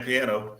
piano.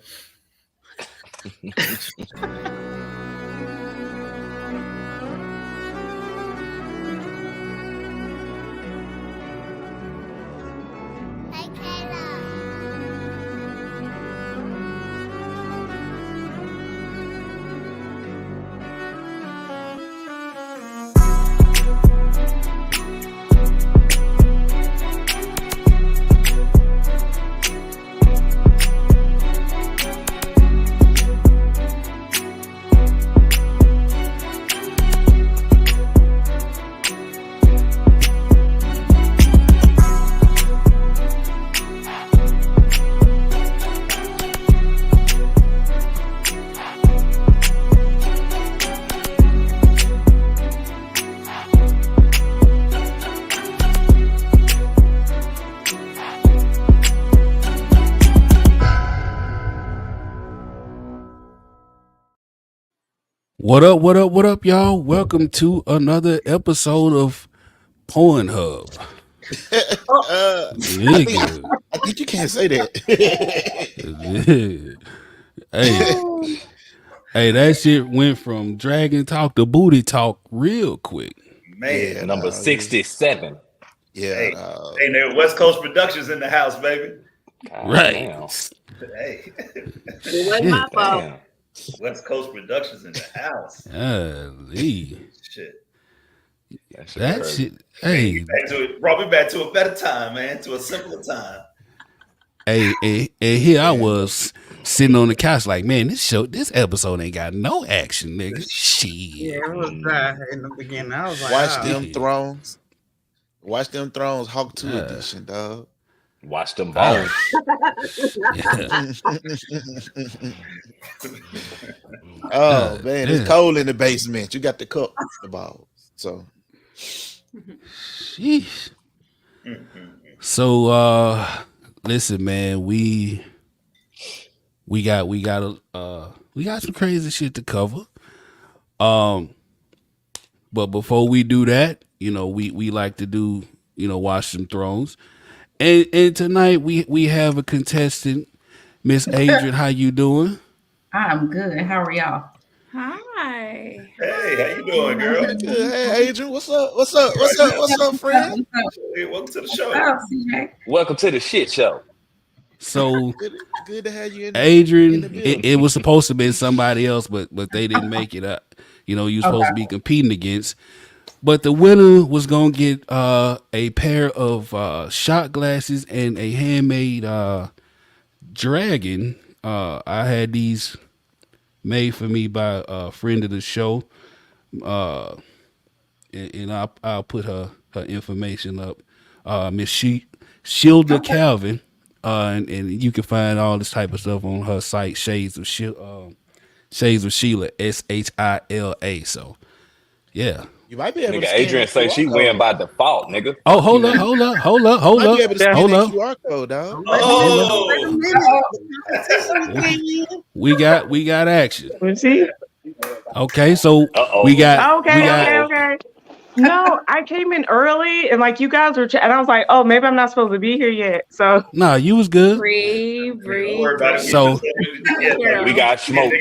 What up, y'all? Welcome to another episode of Pornhub. I think you can't say that. Hey, that shit went from Dragon Talk to Booty Talk real quick. Man, yeah, number 67. Yeah. Hey, there West Coast Productions in the house, baby. God right. Damn. Hey. It wasn't my fault. Damn. West Coast Productions in the house. Shit. That shit. Hey, brought me back to a better time, man. To a simpler time. Hey, and here I was sitting on the couch like, man, this episode ain't got no action, nigga. Shit. Yeah, it was in the beginning. I was like, Watch them thrones, Hawk 2 edition, dog. Watch them bones. Oh man, it's cold in the basement. You got the cup, the balls. So, sheesh. So, listen, man, we got some crazy shit to cover. But before we do that, we like to do, watch some thrones. And tonight we have a contestant, Miss Adrian. How you doing? I'm good. How are y'all? hi. Hey, how you doing, girl? good. Hey, Adrian, what's up, friend? Hey, welcome to the show. Welcome to the shit show. So good to have you in Adrian. It was supposed to be somebody else, but they didn't make it up. You were supposed to be competing against. But the winner was going to get a pair of shot glasses and a handmade dragon. I had these made for me by a friend of the show. And I'll put her information up. Miss Shilda Calvin. And you can find all this type of stuff on her site, Shades of Sheila, SHILA. So, yeah. You might be able nigga, to Adrian say she win by default, nigga. Oh, hold up. We got action. Okay, so we got Okay. No, I came in early and you guys were and I was like, oh, maybe I'm not supposed to be here yet. So nah, you was good. So we got smoke.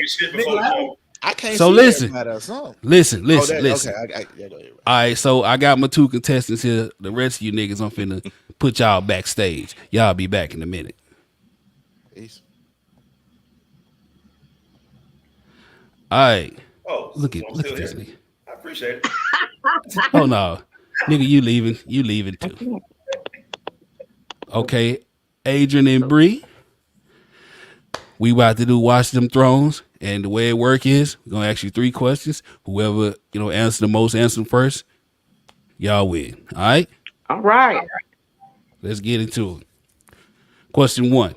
I can't. So listen. Okay. All right, so I got my two contestants here. The rest of you niggas, I'm finna put y'all backstage. Y'all be back in a minute. Peace. All right. Oh, look at this nigga. I appreciate it. Oh no, nigga, you leaving too. Okay, Adrian and Bree, we about to do Watch Them Thrones, and the way it work is we're gonna ask you 3 questions. Whoever answer the most, answer them first, y'all win. All right. Let's get into it. Question 1.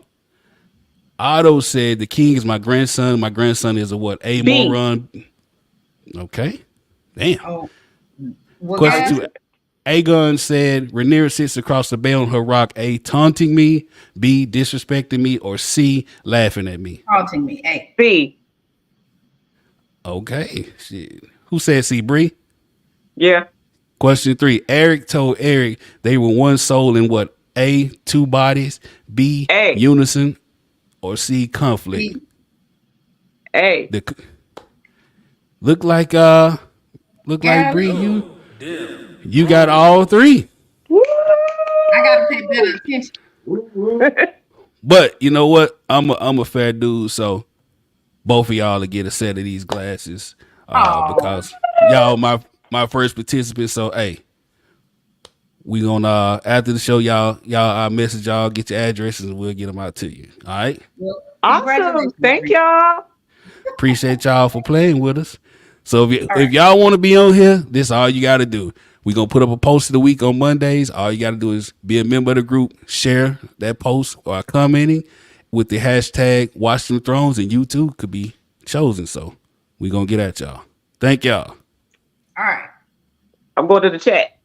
Otto said the king is my grandson. My grandson is a what? A moron. Okay. Damn. Oh, Question 2. Aegon said Rhaenyra sits across the bay on her rock. A, taunting me. B, disrespecting me. Or C, laughing at me. Taunting me. A. B. Okay. Shit. Who said C, Bree? Yeah. Question 3. Eric told Eric they were one soul in what? A, 2 bodies. B, A. unison. or C, conflict? Hey. Look like Bree, you got all three. I gotta pay better attention. But you know what? I'm a fair dude, so both of y'all will get a set of these glasses because y'all my first participants. So hey, we gonna after the show, y'all I message y'all, get your addresses, and we'll get them out to you. All right. Awesome. Thank y'all. Appreciate y'all for playing with us. So if y'all want to be on here, this is all you got to do. We're going to put up a post of the week on Mondays. All you got to do is be a member of the group, share that post or commenting with the hashtag Watch Them Thrones, and you too could be chosen. So we're going to get at y'all. Thank y'all. All right. I'm going to the chat.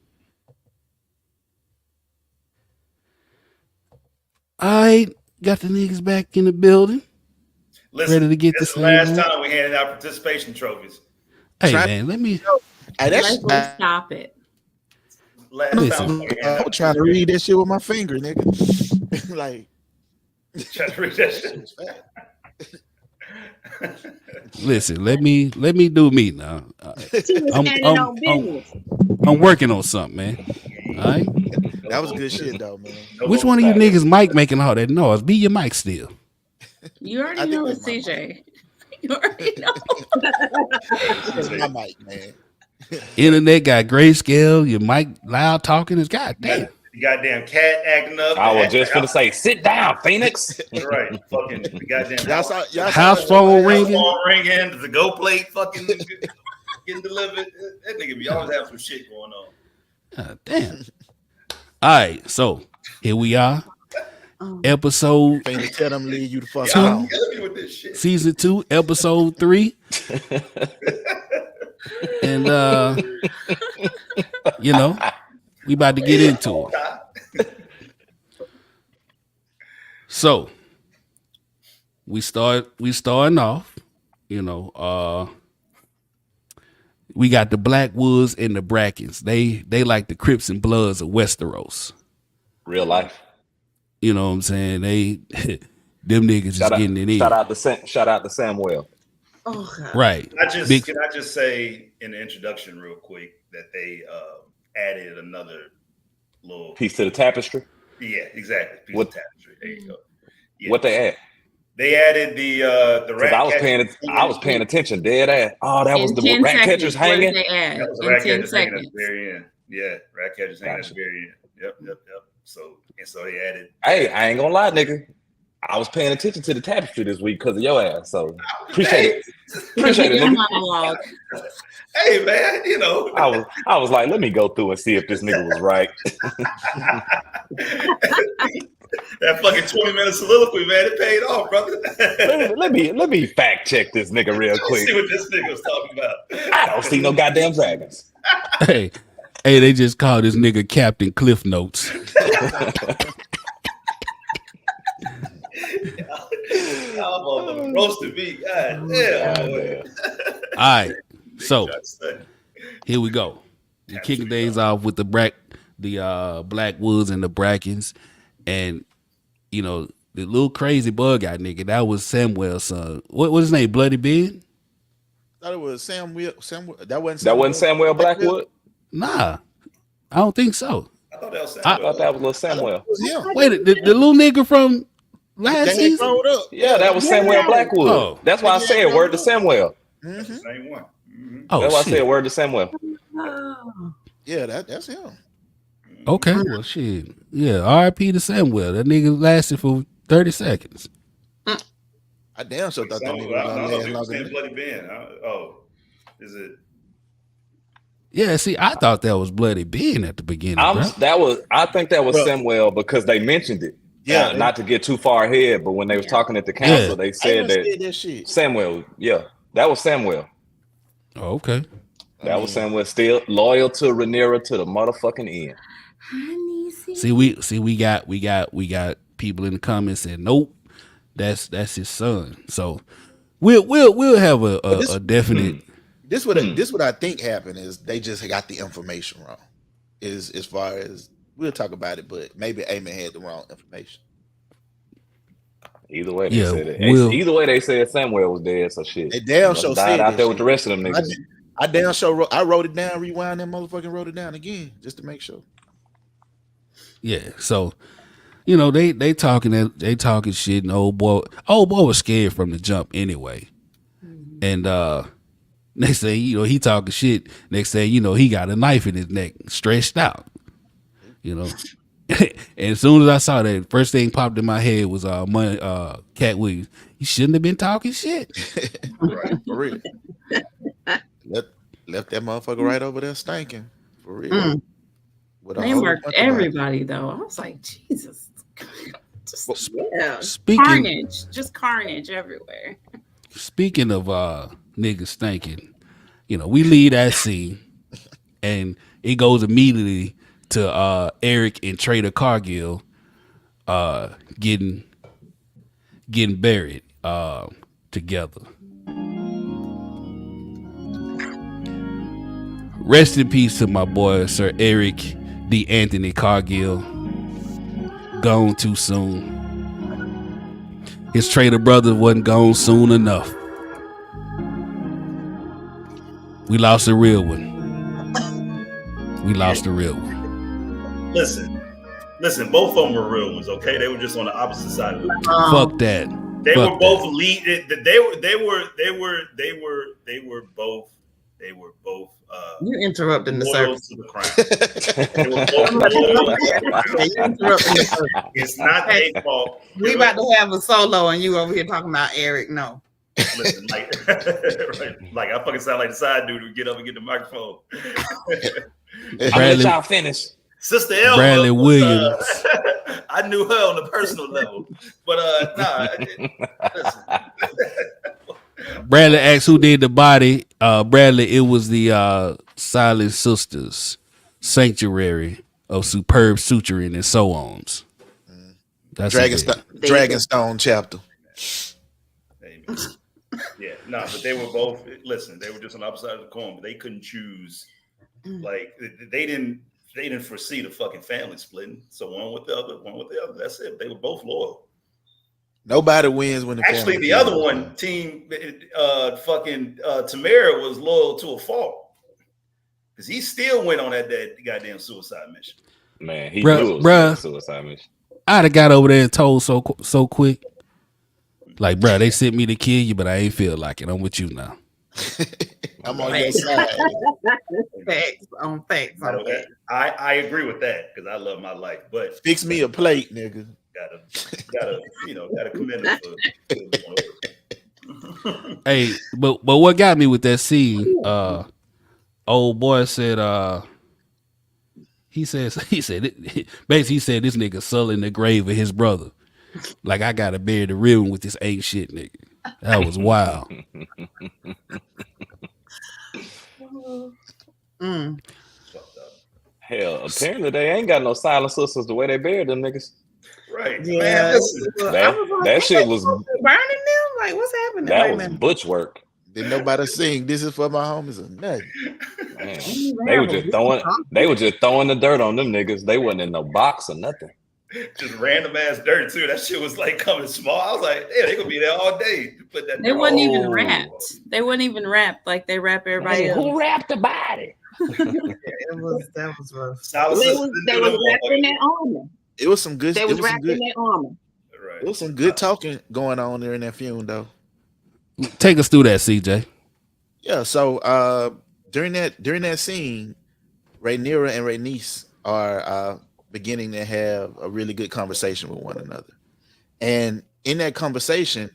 I got the niggas back in the building. Listen, ready to get this this the last time we handed out participation trophies. Hey, man, let me stop it. I was trying to read that shit with my finger, nigga. Like, trying to read that shit. Listen, let me do me now. I'm working on something, man. All right. That was good shit, though, man. Which one of you niggas mic making all that noise? Be your mic still. You already know it's CJ. You already know. It's my mic, man. Internet got grayscale. Your mic loud talking is goddamn. The goddamn cat acting up. I was just gonna say, sit down, Phoenix. Right, fucking the goddamn house phone ringing. The go plate fucking getting delivered. That nigga be always having some shit going on. God damn. All right, so here we are. Episode tell them leave you the fuck out. Season 2, episode 3. And you know, we about to get into it. So we starting off, you know, we got the Blackwoods and the Brackens. They like the Crips and Bloods of Westeros. Real life. You know what I'm saying? Them niggas is getting it in. Shout out to Samuel. Oh, God. Right. Can I just say in the introduction real quick that they added another little piece to the tapestry? Yeah, exactly. Piece of tapestry. There you go. Yeah. What they add? They added the rat. I was paying attention. Dead ass. Oh, that was the rat catchers hanging. That was the rat catchers hanging at the very end. Yeah, rat catchers hanging at the very end. Yep. So they added. Hey, I ain't gonna lie, nigga. I was paying attention to the tapestry this week because of your ass. So appreciate it. Appreciate it, nigga. Hey man, you know. I was like, let me go through and see if this nigga was right. That fucking 20-minute soliloquy, man, it paid off, brother. let me fact check this nigga real quick. See what this nigga was talking about. I don't see no goddamn dragons. Hey, they just called this nigga Captain Cliff Notes. Y'all roasted me. God damn. All right, so here we go. We're kicking things off with the Blackwoods and the Brackens, and you know the little crazy bug eyed nigga that was Samuel's son. What was his name? Bloody Ben? I thought it was Samuel. That wasn't Samuel Blackwood. Nah, I don't think so. I thought that was Samuel. I thought that was little Samuel. Wait, the little nigga from last season? Yeah, that was Samuel Blackwood. Oh. That's why I said word to Samuel. Mm-hmm. Same one. Mm-hmm. Oh, that's why I said word to Samuel. Yeah, that's him. Okay, well, shit. Yeah, R.I.P. to Samuel. That nigga lasted for 30 seconds. I damn sure thought that nigga was gonna last longer than Bloody Ben. Is it? Yeah, see, I thought that was Bloody Ben at the beginning. I think that was Samuel because they mentioned it. Yeah, not to get too far ahead, but when they was talking at the council, they said that Samuel. Yeah, that was Samuel. Oh, okay. That was Samuel, still loyal to Rhaenyra to the motherfucking end. See, we got people in the comments saying nope, that's his son. So we'll have a definite. This what I think happened is they just got the information wrong. Is as far as we'll talk about it, but maybe Eamon had the wrong information. Either way, they said it. Either way, they said Samuel was dead. So shit, they damn sure died out there with the rest of them niggas. I damn sure I wrote it down, rewind that motherfucking, wrote it down again just to make sure. Yeah, so they talking shit, and old boy was scared from the jump anyway, and next thing he talking shit. Next thing he got a knife in his neck, stretched out, And as soon as I saw that, first thing popped in my head was Cat Williams. You shouldn't have been talking shit. Right, for real. Left that motherfucker right over there stinking. For real. They marked everybody though. I was like, Jesus. Carnage everywhere. Speaking of niggas stinking, we leave that scene and it goes immediately to Eric and Trader Cargill getting buried together. Rest in peace to my boy Sir Eric D. Anthony Cargill. Gone too soon. His traitor brother wasn't gone soon enough. We lost a real one. Listen, both of them were real ones, okay? They were just on the opposite side of it. Fuck that. They were both lead. They were both. You interrupting the service. To the crown. They were both It's not their fault. We about to have a solo, and you over here talking about Eric. No. Listen, like I fucking sound like the side dude who get up and get the microphone. I'll let y'all finish. Sister Elma, Bradley Williams. I knew her on the personal level, but listen. Bradley asked who did the body. Bradley, it was the Silent Sisters Sanctuary of Superb Suturing and so on. That's Dragonstone chapter. Yeah, no, but they were both. Listen, they were just on the opposite side of the coin, but they couldn't choose. Like they didn't foresee the fucking family splitting. So one with the other. That's it. They were both loyal. Nobody wins when the actually the other one team, Tamara was loyal to a fault because he still went on that goddamn suicide mission. Man, he knew it was a suicide mission. I'd have got over there and told so quick. Like, bruh, they sent me to kill you, but I ain't feel like it. I'm with you now. I'm on your side. Facts on facts. I agree with that because I love my life. But fix me a plate, nigga. Gotta commend him for. Hey, but what got me with that scene? Old boy said, he said basically he said this nigga sullying the grave of his brother. Like I gotta bury the real one with this ain't shit nigga. That was wild. Hell, apparently they ain't got no Silent Sisters the way they buried them niggas. Right. Yeah. That shit was burning them. Like, what's happening? That was butch work. Did nobody sing "This is for my homies" or nothing? Man, they were just throwing the dirt on them niggas. They wasn't in no box or nothing. Just random ass dirt too. That shit was like coming small. I was like, yeah, they gonna be there all day. Put that. They wasn't even wrapped. They wasn't even wrapped like they wrap everybody else. Who wrapped the body? That was rough. They was wrapped in that armor. It was some good. They was wrapped in that armor. Right. It was some good talking going on there in that film, though. Take us through that, CJ. Yeah. So during that scene, Rhaenyra and Rhaenys are beginning to have a really good conversation with one another, and in that conversation,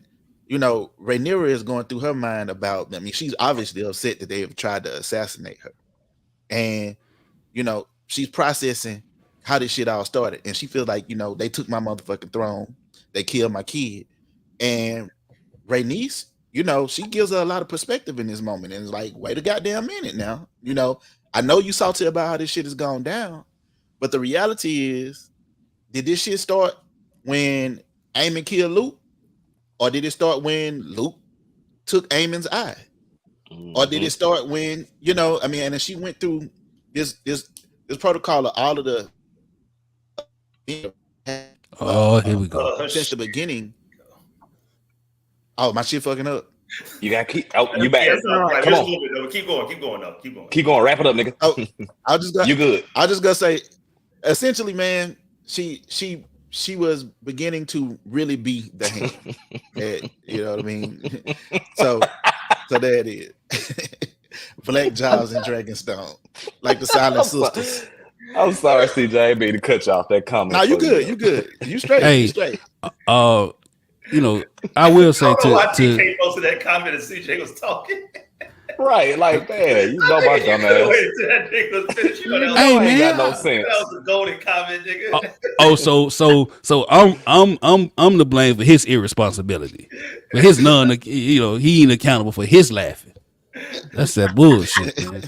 Rhaenyra is going through her mind about. I mean, she's obviously upset that they have tried to assassinate her, and she's processing how this shit all started, and she feels like they took my motherfucking throne, they killed my kid, and Rhaenys, she gives her a lot of perspective in this moment, and it's like, wait a goddamn minute now, I know you salty about how this shit has gone down, but the reality is, did this shit start when Aemon killed Luke, or did it start when Luke took Aemon's eye, or did it start when and then she went through this protocol of all of the. Oh, here we go. Since the beginning, Oh, my shit fucking up. You got to keep. Oh, you back. Right. Come on. Keep going up. Keep going. Wrap it up, nigga. Oh, you good. I just gotta say, essentially, man, she was beginning to really be the hand. You know what I mean? So there it is. Black Jaws and Dragonstone, like the Silent Sisters. I'm sorry, CJ. I mean to cut you off that comment. No, you good. You good. You straight. Hey, you straight. You know, I will say to TK posted that comment and CJ was talking. Right, like, man, you know my dumb ass. That nigga was finished. Hey, man, got no sense. That was a golden comment, nigga. So I'm to blame for his irresponsibility, for his he ain't accountable for his laughing. That's that bullshit, man.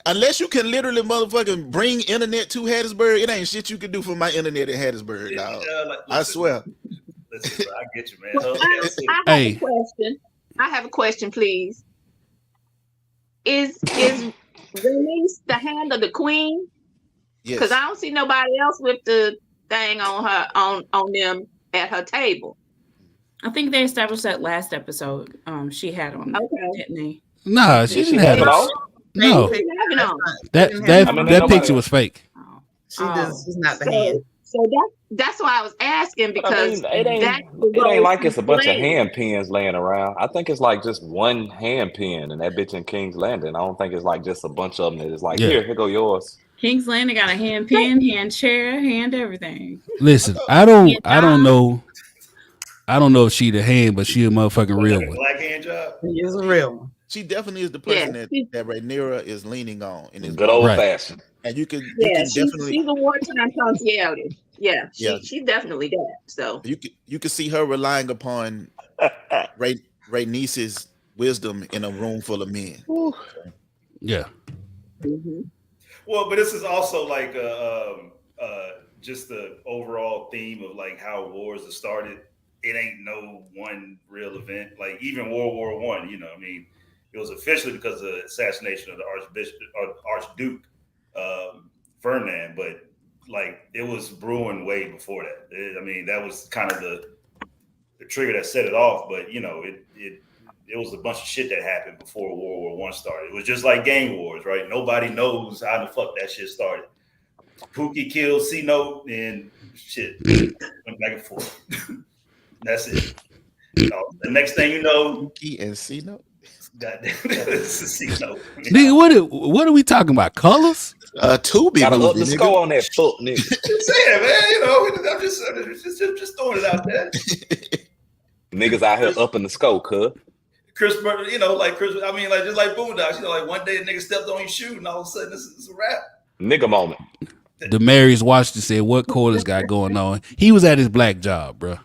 Unless you can literally motherfucking bring internet to Hattiesburg, it ain't shit you can do for my internet in Hattiesburg, dog. I swear. Listen, bro, I get you, man. I have a question. I have a question, please. Is Rhaenys the hand of the queen? Yes. Because I don't see nobody else with the thing on her on them at her table. I think they established that last episode. She had on. Okay. Didn't they? Nah, she didn't have it on. No, that picture was fake. She's not the hand. So that's why I was asking, because it ain't like it's a bunch of hand pins laying around. I think it's like just one hand pin, and that bitch in King's Landing. I don't think it's like just a bunch of them that is like, here go yours. King's Landing got a hand pin, hand chair, hand everything. Listen, I don't know if she the hand, but she a motherfucking real one. Black hand job. She is a real one. She definitely is the person that Rhaenyra is leaning on in this good old fashioned. And you can she's definitely a wartime personality. Yeah, she definitely does. So you can see her relying upon Rhaenys's wisdom in a room full of men. Yeah. Mm-hmm. Well, but this is also like just the overall theme of like how wars are started. It ain't no one real event. Like even World War I, you know, I mean, it was officially because of the assassination of the Archduke Ferdinand, but like it was brewing way before that. I mean, that was kind of the trigger that set it off. But you know, it was a bunch of shit that happened before World War I started. It was just like gang wars, right? Nobody knows how the fuck that shit started. Pookie killed C-Note and shit went back and forth. That's it. The next thing you know, Pookie and C-Note. Goddamn, C-Note. Nigga, what are we talking about? Colors? Tubi. Gotta up the score on that foot, nigga. Just saying, man. You know, I'm just throwing it out there. Niggas out here up in the score, cuz. Chris, you know, like Chris. I mean, like just like Boondocks. You know, like one day a nigga stepped on your shoe, and all of a sudden it's a wrap. Nigga moment. Demarius Washington said, "What Corliss got going on?" He was at his black job, bro.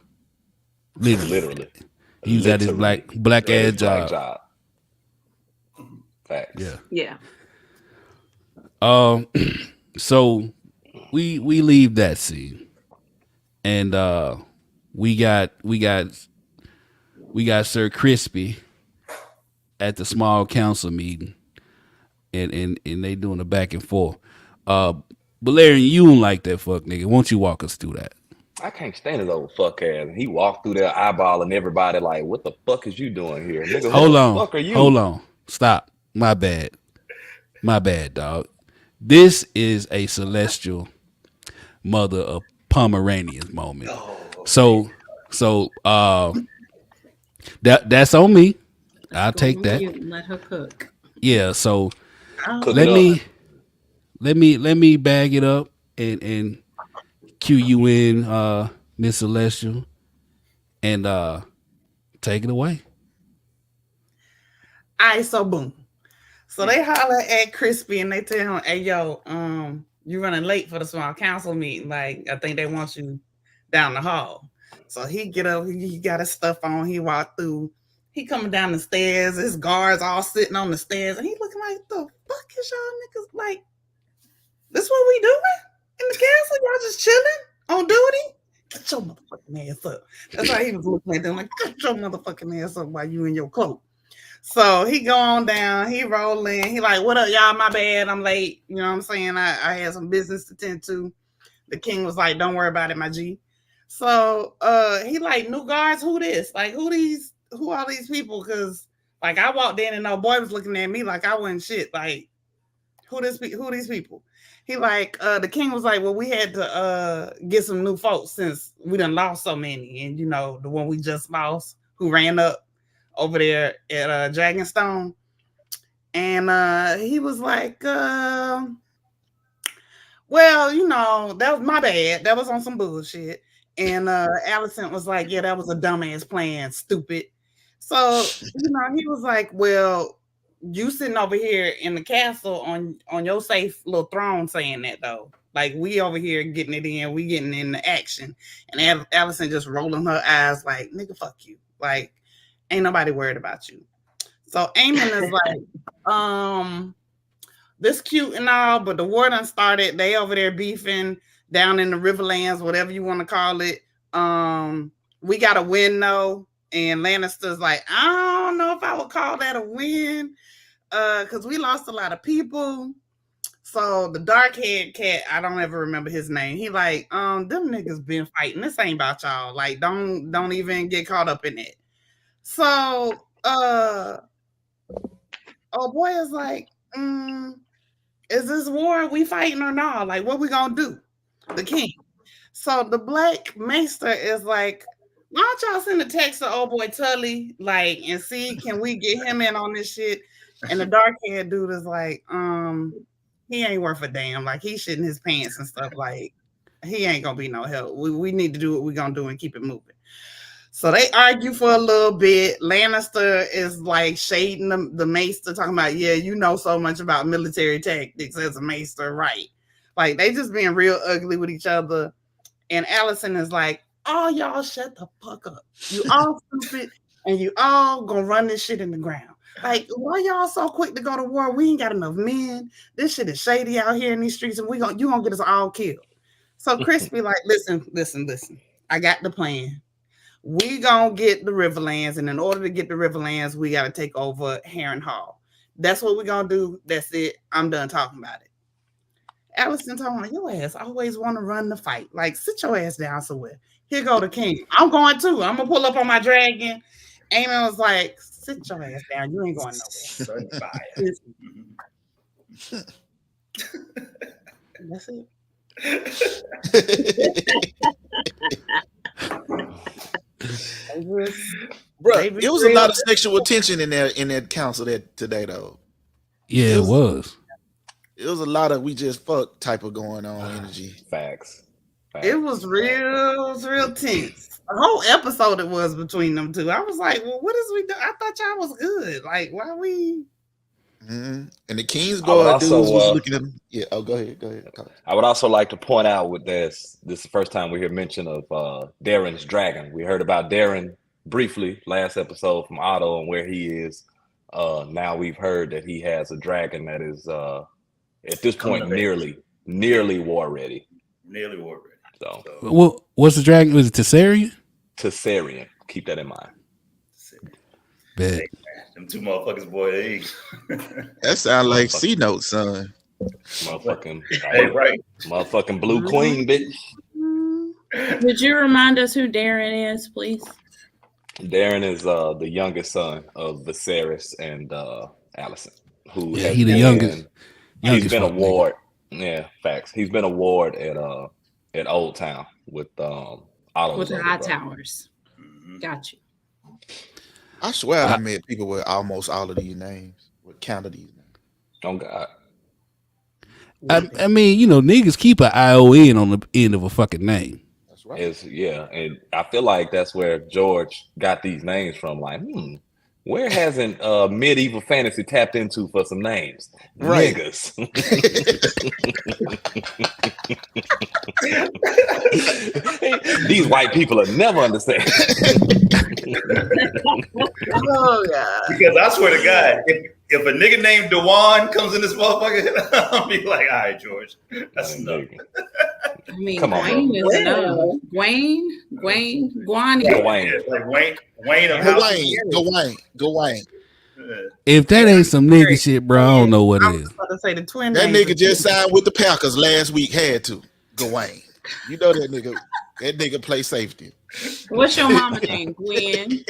Literally. He was at his black ass job. Facts. Yeah. So we leave that scene, and we got Sir Crispy at the small council meeting, and they doing a back and forth. Valerian, you don't like that fuck nigga. Won't you walk us through that? I can't stand his old fuck ass. He walked through there eyeballing everybody like, what the fuck is you doing here? Nigga, Hold the fuck are you? Hold on. Stop. My bad, dog. This is a celestial mother of Pomeranians moment. So that's on me. I'll take that. Let her cook. Yeah, so let me bag it up and cue you in, Miss Celestial, and take it away. All right, so boom. So they holler at Crispy and they tell him, "Hey, yo, you running late for the small council meeting. Like, I think they want you down the hall." So he get up, he got his stuff on, he walk through. He coming down the stairs, his guards all sitting on the stairs, and he looking like, the fuck is y'all niggas like? This what we doing in the castle? Y'all just chilling on duty? Get your motherfucking ass up. That's why he was looking at them like, get your motherfucking ass up while you in your cloak. So he go on down, he roll in, he like, what up, y'all? My bad, I'm late. You know what I'm saying? I had some business to tend to. The king was like, don't worry about it, my G. So he like, new guards, who this? Like, who are these people? Because like I walked in and no boy was looking at me like I wasn't shit. Like, who these people? He like, the king was like, well, we had to get some new folks since we done lost so many. And you know, the one we just lost who ran up over there at Dragonstone. And he was like, well, you know, that was my bad. That was on some bullshit. And Alicent was like, yeah, that was a dumbass plan, stupid. So, you know, he was like, well, you sitting over here in the castle on your safe little throne saying that, though. Like, we over here getting it in, we getting in the action. And Alicent just rolling her eyes like, nigga, fuck you. Like, ain't nobody worried about you. So Aemon is like, this cute and all, but the war done started. They over there beefing down in the Riverlands, whatever you want to call it. We got a win though. And Lannister's like, I don't know if I would call that a win. Because we lost a lot of people. So the dark-haired cat, I don't ever remember his name. He like, them niggas been fighting. This ain't about y'all. Like, don't even get caught up in it. So oh boy is like, is this war we fighting or not? Like, what we gonna do? The king. So the Black Maester is like, why don't y'all send a text to old boy Tully, like, and see, can we get him in on this shit? And the dark-haired dude is like, he ain't worth a damn. Like, he shitting his pants and stuff. Like, he ain't gonna be no help. We need to do what we gonna do and keep it moving. So they argue for a little bit. Lannister is like shading the Maester, talking about, yeah, you know so much about military tactics as a Maester, right? Like, they just being real ugly with each other. And Alicent is like, oh, y'all shut the fuck up. You all stupid, and you all gonna run this shit in the ground. Like, why y'all so quick to go to war? We ain't got enough men. This shit is shady out here in these streets, and you gonna get us all killed. So Crispy like, listen. I got the plan. We gonna get the Riverlands, and in order to get the Riverlands, we gotta take over Harrenhal. That's what we're gonna do. That's it. I'm done talking about it. Alicent told me, your ass always want to run the fight. Like, sit your ass down somewhere. Here go the king. I'm going too. I'm gonna pull up on my dragon. Aemon was like, sit your ass down. You ain't going nowhere. That's it. Bro, it was a lot of sexual tension in that council today, though. Yeah, it was. It was a lot of we just fuck type of going on energy. Facts. It was real tense. A whole episode it was between them two. I was like, well, what is we do? I thought y'all was good. Like, why we? Mm-hmm. And the Kingsguard dudes was looking at him. Yeah. Oh, go ahead. I would also like to point out with this is the first time we hear mention of Darren's dragon. We heard about Darren briefly last episode from Otto and where he is. Now we've heard that he has a dragon that is at this point nearly war ready. Nearly war ready. So what's the dragon? Was it Tessarian? Tessarian. Keep that in mind. Bet. Them two motherfuckers, boy. That sounds like C-Note, son. Motherfucking, right. Motherfucking Blue Queen, bitch. Would you remind us who Darren is, please? Darren is the youngest son of Viserys and Alicent. He the youngest. He's been a ward. Yeah, facts. He's been a ward at Old Town with Otto's with the high brother. Towers. Got you. I swear I met people with almost all of these names. With count of these names. Oh God. I mean, you know, niggas keep an ION on the end of a fucking name. That's right. And I feel like that's where George got these names from. Like, where hasn't medieval fantasy tapped into for some names? Right. Niggas. These white people will never understand. Oh yeah. Because I swear to God, if a nigga named Dewan comes in this motherfucker, I'll be like, all right, George, that's enough. I mean, Come on, Wayne is enough. Wayne. Like Wayne. Gawain. If that ain't some nigga shit, bro, I don't know what it is. I was about to say the twin. That nigga just signed with the Packers last week. Had to. Gawain. You know that nigga. That nigga play safety. What's your mama name, Gwen?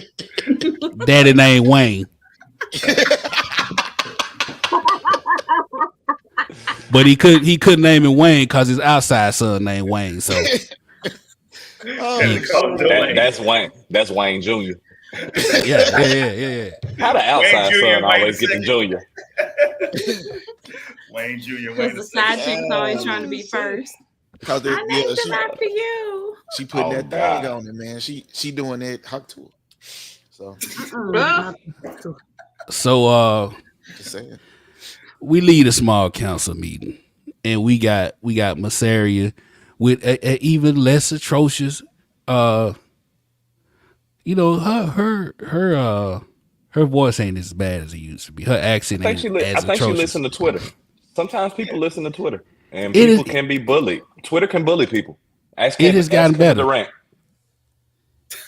Daddy named Wayne. But he couldn't name him Wayne because his outside son named Wayne. So that's Wayne. That's Wayne Jr. Yeah. How the outside son always get the junior? Wayne Jr. Because the side chick's always trying to be first. Because I named him after you. She putting that God. thing on it, man. She doing that hot tour. So Just saying. we lead a small council meeting, and we got Mysaria with a even less atrocious. Her voice ain't as bad as it used to be. Her accent ain't I think she atrocious. listens to Twitter. Sometimes people listen to Twitter, and people can be bullied. Twitter can bully people. It has gotten better. Durant.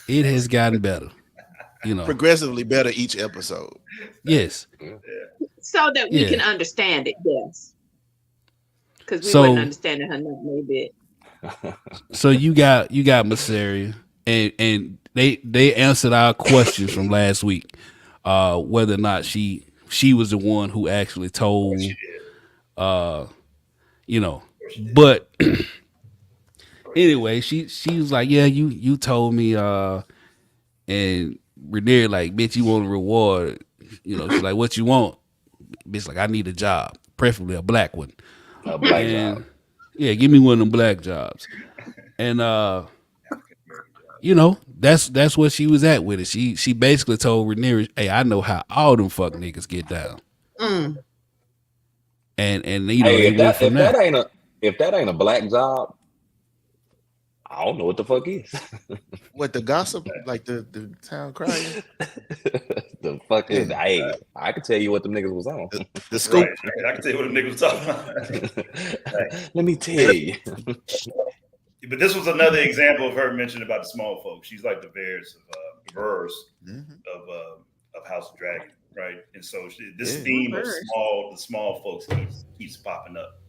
It has gotten better. Progressively better each episode. Yes. So that we can understand it, yes. Because we wouldn't understand her not maybe. So you got Mysaria, and they answered our questions from last week, whether or not she was the one who actually told, but anyway, she was like, yeah, you told me, and Rhaenyra like, bitch, you want a reward, she's like, what you want? Bitch, like, I need a job, preferably a black one. A black job. Yeah, give me one of them black jobs. And that's what she was at with it. She basically told Rhaenyra, hey, I know how all them fuck niggas get down. And if that ain't a black job, I don't know what the fuck is. What, the gossip? Like the town crying? The fucking I can tell you what them niggas was on. The scoop. Right. I can tell you what them niggas was talking about. Let me tell you. But this was another example of her mentioning about the small folks. She's like the Varys of House of Dragon, right? And so this theme of the small folks keeps popping up.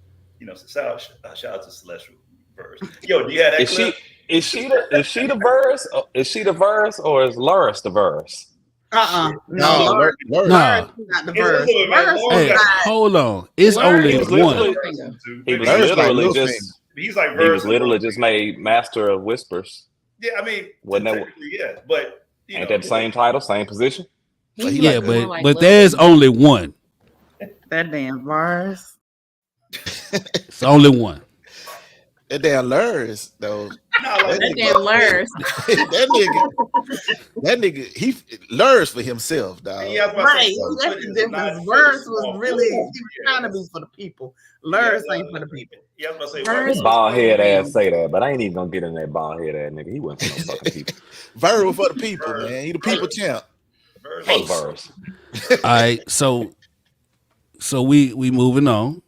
So shout out to Celestial Varys. Yo, do you have that clip? Is she the Varys? Is she the Varys or is Larys the Varys? No, Larys not the verse. Hey, hold on. It's only one. He was literally just made Master of Whispers. Yeah, I mean, wasn't that? Yeah, but ain't that the same title, same position? Yeah, but there's only one. That damn Varys. It's only one. That damn Larys, though. That damn Larys. that nigga, he Larys for himself, dog. Yeah, right. That's the difference. Varys was really, he was trying to be for the people. Larys ain't for the people. Yeah, I was about to say, bald head ass say that, but I ain't even gonna get in that bald head ass nigga. He wasn't for no fucking people. Varys for the people, man. He the people champ. Varys. All right, so we moving on.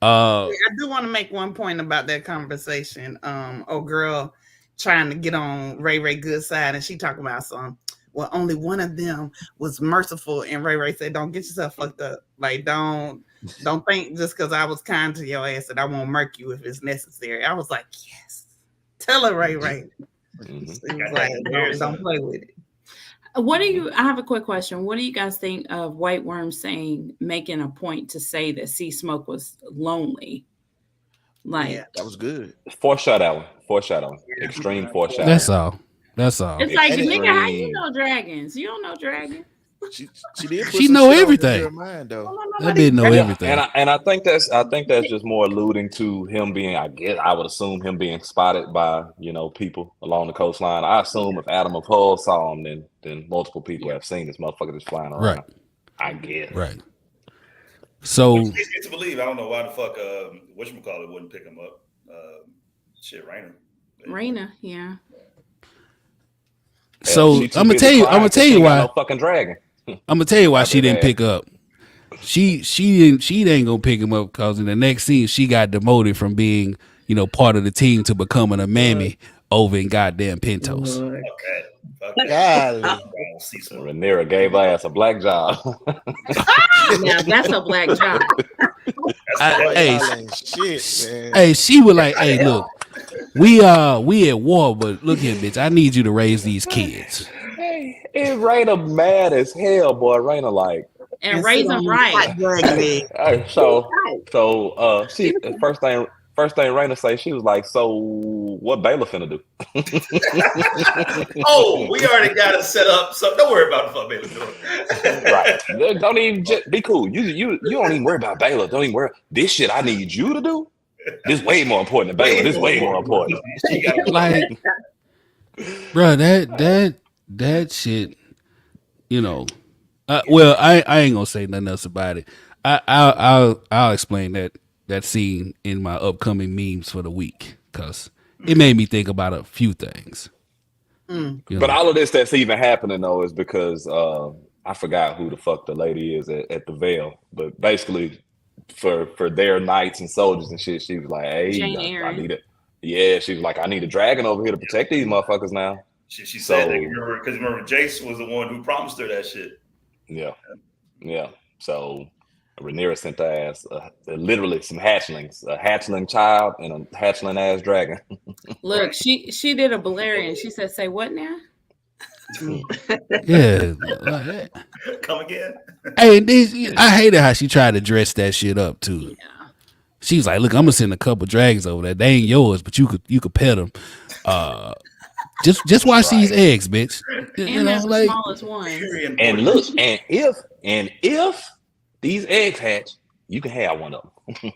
I do want to make one point about that conversation. Girl trying to get on Ray good side, and she talking about well, only one of them was merciful, and Ray said, "Don't get yourself fucked up. Like, don't think just because I was kind to your ass that I won't murk you if it's necessary." I was like, yes, tell her Ray. Mm-hmm. She was like, don't play with it. I have a quick question. What do you guys think of White Worm making a point to say that Sea Smoke was lonely? Like, that was good. Foreshadowing. Extreme foreshadowing. That's all. It's like, nigga, how you know dragons? You don't know dragons. She did. She know everything. Mind, though. That bitch know everything. And I think that's just more alluding to him being. I would assume him being spotted by people along the coastline. I assume if Adam of Hull saw him, then multiple people have seen this motherfucker just flying around. Right. I guess. Right. So it's easy to believe. I don't know why the fuck whatchamacallit wouldn't pick him up. Rhaena, yeah. So I'm gonna tell you why. No fucking dragon. I'm gonna tell you why she didn't pick up. She ain't gonna pick him up because in the next scene she got demoted from being part of the team to becoming a mammy over in goddamn Pentos. Rhaenyra gave her ass a black job. Now that's a black job. Hey, she was like, hey, look, we at war, but look here, bitch. I need you to raise these kids. Hey, and Rhaenyra mad as hell, boy. Rhaenyra like, And raise them right. she first thing Rhaenyra say, she was like, so what Baylor finna do? Oh, we already got it set up, so don't worry about the fuck Baylor doing. Right. Don't even just be cool. You don't even worry about Baylor. Don't even worry. This shit I need you to do. This way more important than Baylor. This way more important. Like, bro, that shit, you know. Well, I ain't gonna say nothing else about it. I'll explain that scene in my upcoming memes for the week because it made me think about a few things. But all of this that's even happening though is because I forgot who the fuck the lady is at the Vale, but basically for their knights and soldiers and shit, she was like, "Hey, I need it." Yeah, she was like, "I need a dragon over here to protect these motherfuckers now." She said that because remember Jace was the one who promised her that shit. Yeah. So Rhaenyra sent her ass literally some hatchlings, a hatchling child and a hatchling ass dragon. Look, she did a Balerian. She said, "Say what now?" Yeah. Come again. Hey, I hated how she tried to dress that shit up too. Yeah. She was like, "Look, I'm gonna send a couple dragons over there. They ain't yours, but you could pet them. Just watch these eggs, bitch. You know, the like smallest one. And look, and if these eggs hatch, you can have one of them."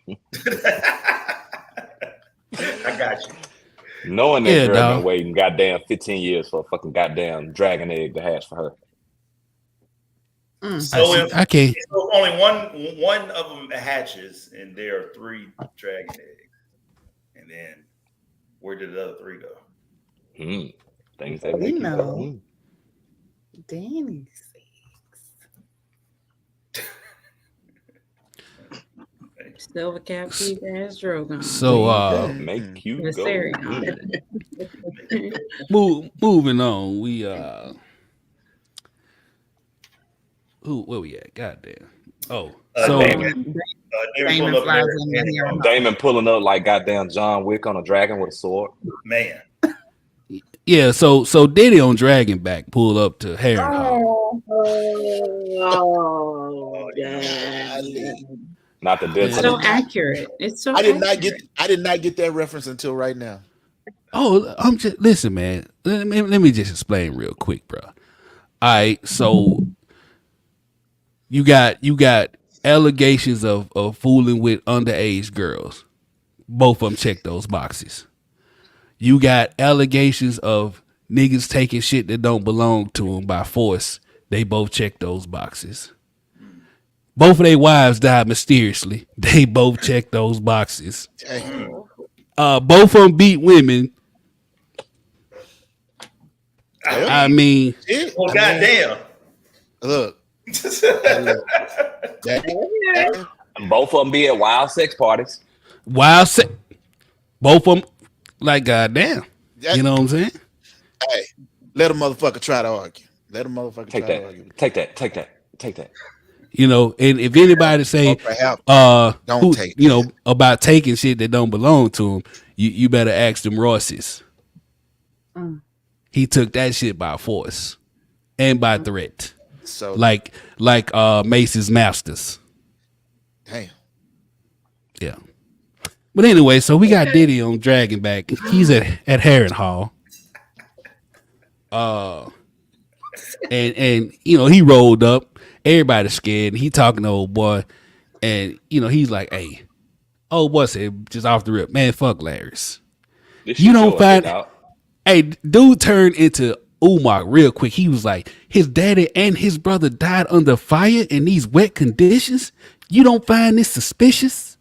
I got you. Knowing that girl been waiting goddamn 15 years for a fucking goddamn dragon egg to hatch for her. So if only one of them hatches, and there are 3 dragon eggs, and then where did the other 3 go? Things that we know. Danny Silver cap, keep ass Drogon. So make you go. Moving on. We where we at? Goddamn. Oh, so Daemon pulling up like goddamn John Wick on a dragon with a sword. Man. Yeah, so Diddy on Dragonback pulled up to Harrenhal. Not the dead. It's so accurate. It's so. I did not get that reference until right now. Oh, I'm just listen, man. Let me just explain real quick, bro. All right, so you got allegations of fooling with underage girls. Both of them check those boxes. You got allegations of niggas taking shit that don't belong to them by force. They both check those boxes. Both of their wives died mysteriously. They both check those boxes. Both of them beat women. I mean, well, goddamn. Look. Both of them be at wild sex parties. Both of them, like, goddamn. You know what I'm saying? Hey, let a motherfucker try to argue. Let a motherfucker take try that. to argue. Take that. You know, and if anybody say, don't take, you know, about taking shit that don't belong to him, you better ask them Royces. He took that shit by force and by threat. So like Mace's Masters. Damn. Yeah. But anyway, so we got Diddy on Dragonback. He's at Harrenhal. And you know, he rolled up. Everybody's scared. He talking to old boy. And you know, he's like, hey, old boy said just off the rip, man, fuck Larys. You don't find hey, dude turned into Umar real quick. He was like, his daddy and his brother died under fire in these wet conditions. You don't find this suspicious?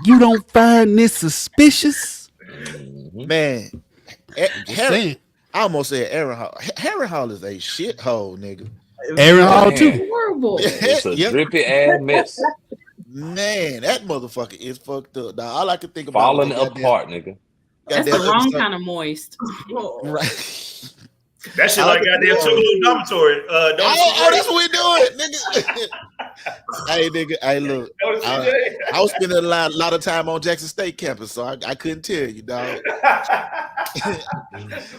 You don't find this suspicious? Man, I almost said Harrenhal. Harrenhal is a shithole, nigga. Harrenhal too. Horrible. It's a drippy ass mess. Man, that motherfucker is fucked up. Now, all I can think about falling apart, nigga. That's the wrong kind of moist. Right. That shit like goddamn Tougaloo dormitory. That's what we doing, nigga. Hey, nigga. Hey, look. I was spending a lot of time on Jackson State campus, so I couldn't tell you, dog.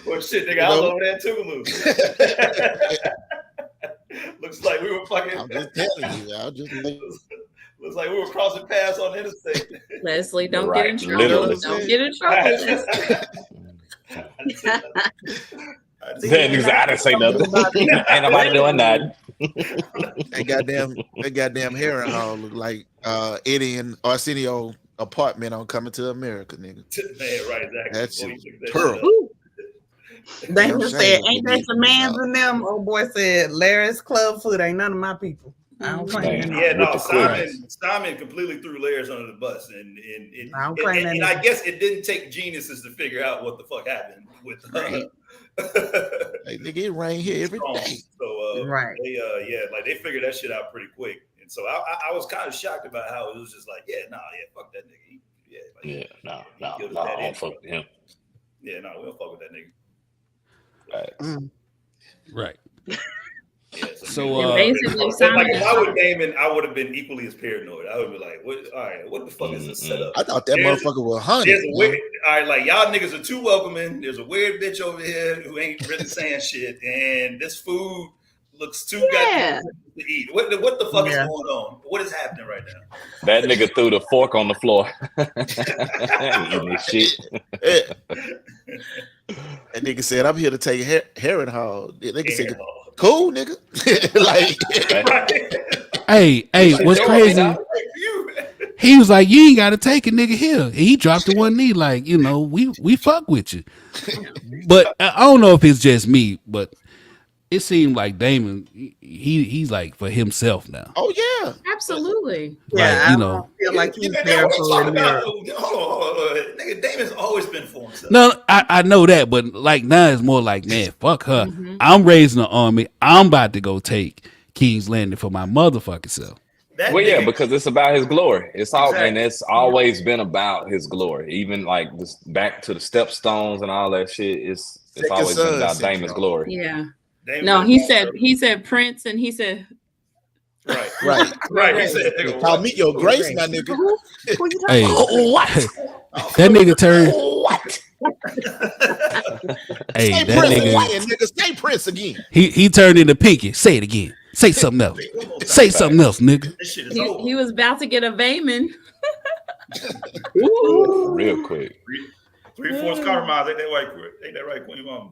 Well, shit, nigga, I was over there in Tougaloo. Looks like we were fucking. I'm just telling you. Looks like we were crossing paths on the interstate. Leslie, don't get in trouble. Literally. Don't get in trouble. I didn't say nothing. Ain't nobody doing that. That goddamn Harrenhal look like Eddie and Arsenio apartment on Coming to America, nigga. Man, right, exactly. That's terrible. Daemon said, "Ain't that the man's in them?" Old boy said, "Larys Club food ain't none of my people." I don't claim that. Yeah, no, Simon completely threw Larys under the bus, and I guess it didn't take geniuses to figure out what the fuck happened with Hey, nigga, it rain here every day. So right, they figured that shit out pretty quick, and so I was kind of shocked about how it was just like, fuck that nigga. I don't fuck with him. Yeah, no, we don't fuck with that nigga. Right. Yeah, so basically, like if I were Daemon, I would have been equally as paranoid. I would be like, what the fuck is this setup? I thought that motherfucker was hunted. All right, like y'all niggas are too welcoming. There's a weird bitch over here who ain't really saying shit, and this food looks too goddamn to eat. What the fuck is going on? What is happening right now? That nigga threw the fork on the floor. Eating this shit. That nigga said, "I'm here to take Harrenhal." Nigga said, "Cool, nigga." Like, hey, what's crazy? He was like, "You ain't got to take it, nigga." Here, and he dropped to one knee, like, we fuck with you. But I don't know if it's just me, but it seemed like Daemon, he's like for himself now. Oh yeah, absolutely. Yeah, like, I feel like he's there for Rhaenyra. Nigga, Daemon's always been for himself. No, I know that, but like now it's more like, man, fuck her. Mm-hmm. I'm raising an army. I'm about to go take King's Landing for my motherfucking self. Because it's about his glory. It's all, and it's always been about his glory. Even like this, back to the stepstones and all that shit. It's always been about Daemon's glory. Yeah. No, he said Prince, and he said right. He said, "Call me your grace, my nigga." Hey, what? That nigga turned. What? Hey, say that nigga, say Prince again. He turned into Pinky. Say it again. Say something else. Say something else, nigga. He was about to get a Vaemon. Real quick. 3/4 compromise. Ain't that right, Queen Mama?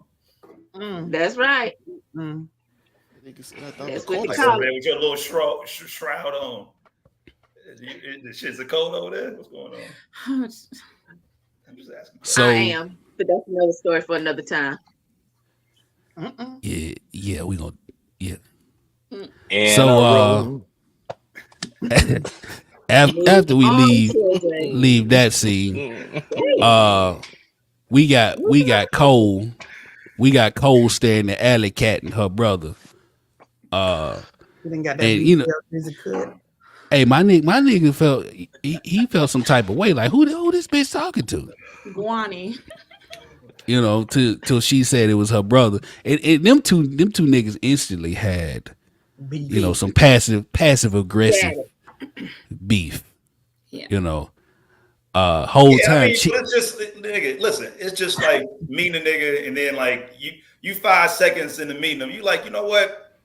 That's right. That's what they call it. With your little shroud on. The shit's a cold over there. What's going on? I'm just asking. So, I am, but that's another story for another time. Yeah, we gonna And so after we leave that scene, we got Cole. We got Cole staring at Alley Cat and her brother. And hey, my nigga felt he felt some type of way, like who this bitch talking to? Guani. Till she said it was her brother. And them two niggas instantly had some passive aggressive beef. Yeah. Whole time. I mean, it's just, nigga, listen, it's just like meeting a nigga, and then like you 5 sequends into meeting him, you like, you know what?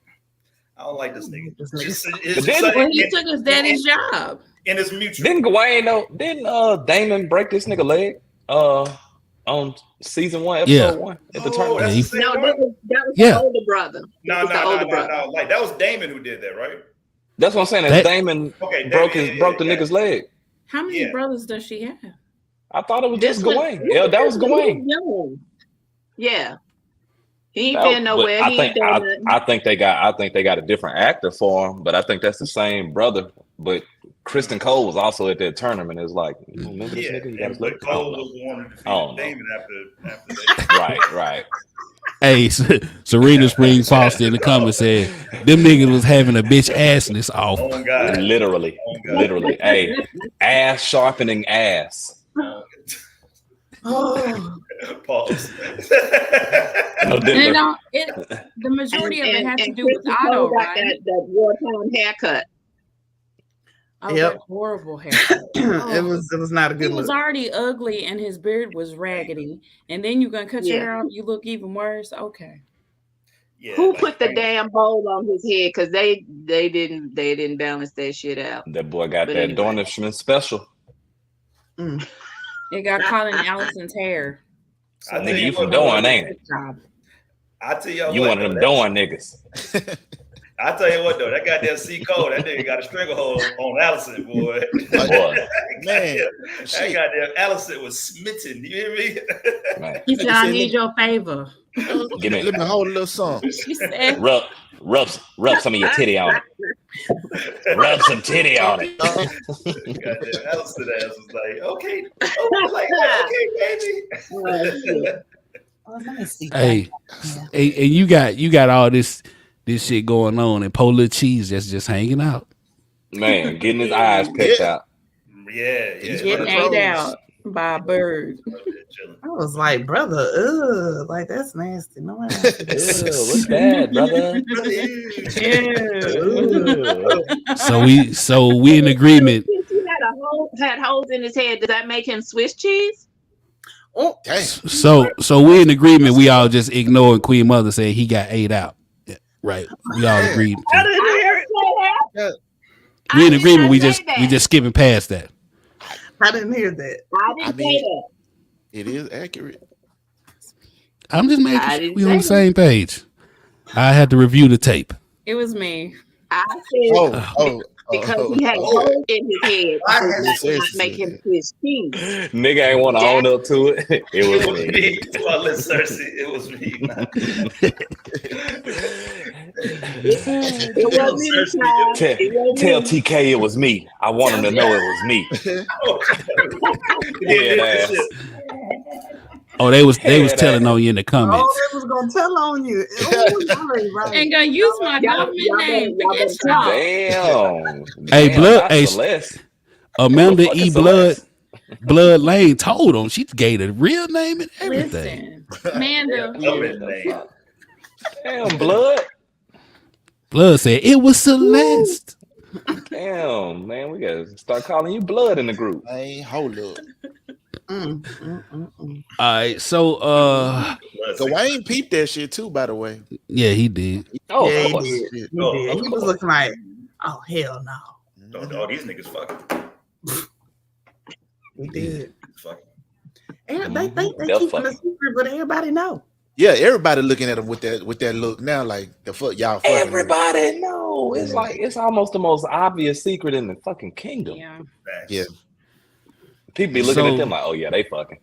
I don't like this nigga. He took his daddy's job. And it's mutual. Didn't Daemon break this nigga leg on season 1, episode 1 at the tournament? That was the older brother. No. Like that was Daemon who did that, right? That's what I'm saying. Daemon broke the nigga's leg. How many brothers does she have? I thought it was just Gawain. Yeah, that was Gawain. Yeah. He ain't been nowhere. I think they got a different actor for him, but I think that's the same brother. But Kristen Cole was also at that tournament. It's like, remember this nigga? But Cole was the one who defeated Daemon after that. Right. Hey, Serena Spring Foster in the comments said them niggas was having a bitch assness off. Oh God. Literally. Hey, ass sharpening ass. Pause. The majority of it has to do with Chris Otto, got right? that wartime haircut. Oh, Yep. that horrible haircut. It was not a He good was look. already ugly and his beard was raggedy, and then you're gonna cut your Yeah. hair off, you look even worse. Okay. Yeah, Who like, put the damn bowl on his head? Because they didn't balance that shit out. That boy got But that anyway. Dornishman special. It got caught in Allison's hair. I Nigga, tell you you from what, Dorn, ain't it? Job. I tell y'all You what, one of them though, Dorn niggas. I tell you what though, that goddamn C code, that nigga got a stranglehold on Alicent, boy. Boy, Man, that shit. goddamn Alicent was smitten. You hear me? man. He said, I need your favor. Give me Let me hold a little something. She said, rub some of your titty on it. Rub some titty on it. Goddamn Alicent ass was like, okay, baby. Let me see. Hey, and you got all this shit going on, and Polar Cheese just hanging out. Man, getting his eyes picked out. Yeah. getting ate out by a bird. I was like, brother, like that's nasty. No one wants to do Ew, what's that, brother? So we in agreement. Since he had holes in his head, does that make him Swiss cheese? Oh, Damn. So we in agreement. We all just ignoring Queen Mother saying he got ate out. Yeah, right. We all agreed. I didn't hear it. We in agreement. We just skipping past that. I didn't hear that. I didn't say that. It is accurate. I'm just I making sure didn't we on the say same page. I had to review the tape. It was me. I said because he had oh. holes in his head. Yes, Does yes, not make him yes. Swiss cheese. Nigga ain't want to own up to it. It It was was me. me. Well, listen, Cersei, it was me. Man. It wasn't me, child. It wasn't Tell me. TK it was me. I want him to know it was me. Yeah, ass. Oh, they was telling on you in the comments. Oh, they was gonna tell on you. Right. Ain't gonna use my government name. Forget y'all. Damn. Hey, Damn, Blood. not Hey, Celeste. Amanda Fucking E. Celeste. Blood Lane told him. She gave the real name and everything. Listen, Amanda. Damn, Blood. Blood said it was Celeste. Damn, man, we gotta start calling you Blood in the group. Hey, hold up. All right, so Gawain peeped that shit too, by the way. yeah, he did. Oh, Yeah, of he course. did. Shit. He did. He was looking like, oh hell no. No, these niggas fucking. He did. Fucking. And they think they They're keeping a fucking. secret, but everybody know. Yeah, everybody looking at him with that look now, like the fuck y'all fucking. Everybody know. It's like it's almost the most obvious secret in the fucking kingdom. Yeah. Yeah. People be looking So- at them like, oh yeah, they fucking.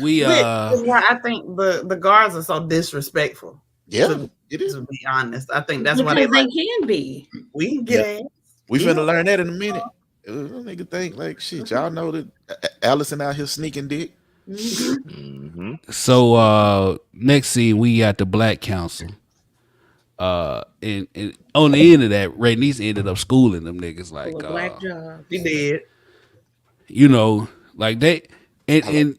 We That's why I think the guards are so disrespectful. Yeah, it is. To be honest, I think that's why they Because they like, can be. we can get Yeah. ass. We finna learn that in a minute. Nigga think like shit. Y'all know that Allison out here sneaking dick. Mm-hmm. So next scene we got the Black Council. And on the end of that, Rhaenys ended up schooling them niggas like Full of black jobs. He did. you know, like they and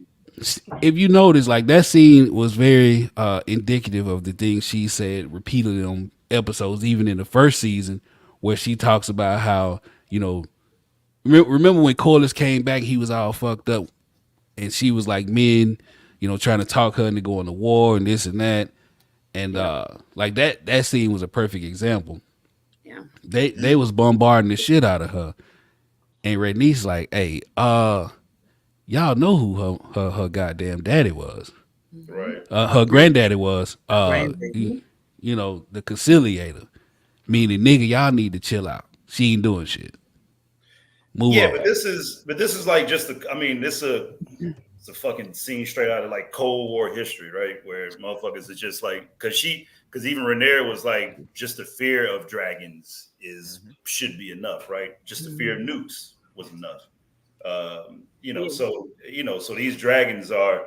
if you notice, like that scene was very indicative of the things she said repeatedly on episodes, even in the first season, where she talks about how, you know, remember when Corlys came back, he was all fucked up, and she was like, men, you know, trying to talk her into going to war and this and that, and like that scene was a perfect example. Yeah. They was bombarding the shit out of her, and Rhaenys like, hey, y'all know who her goddamn daddy was. Right. Her granddaddy was, Granddaddy. you know, the conciliator. Meaning, nigga, y'all need to chill out. She ain't doing shit. Move Yeah, on. but this is like just it's a fucking scene straight out of like Cold War history, right? Where motherfuckers are just like, because even Rhaenyra was like, just the fear of dragons should be enough, right? Just the fear of nukes was enough. So these dragons are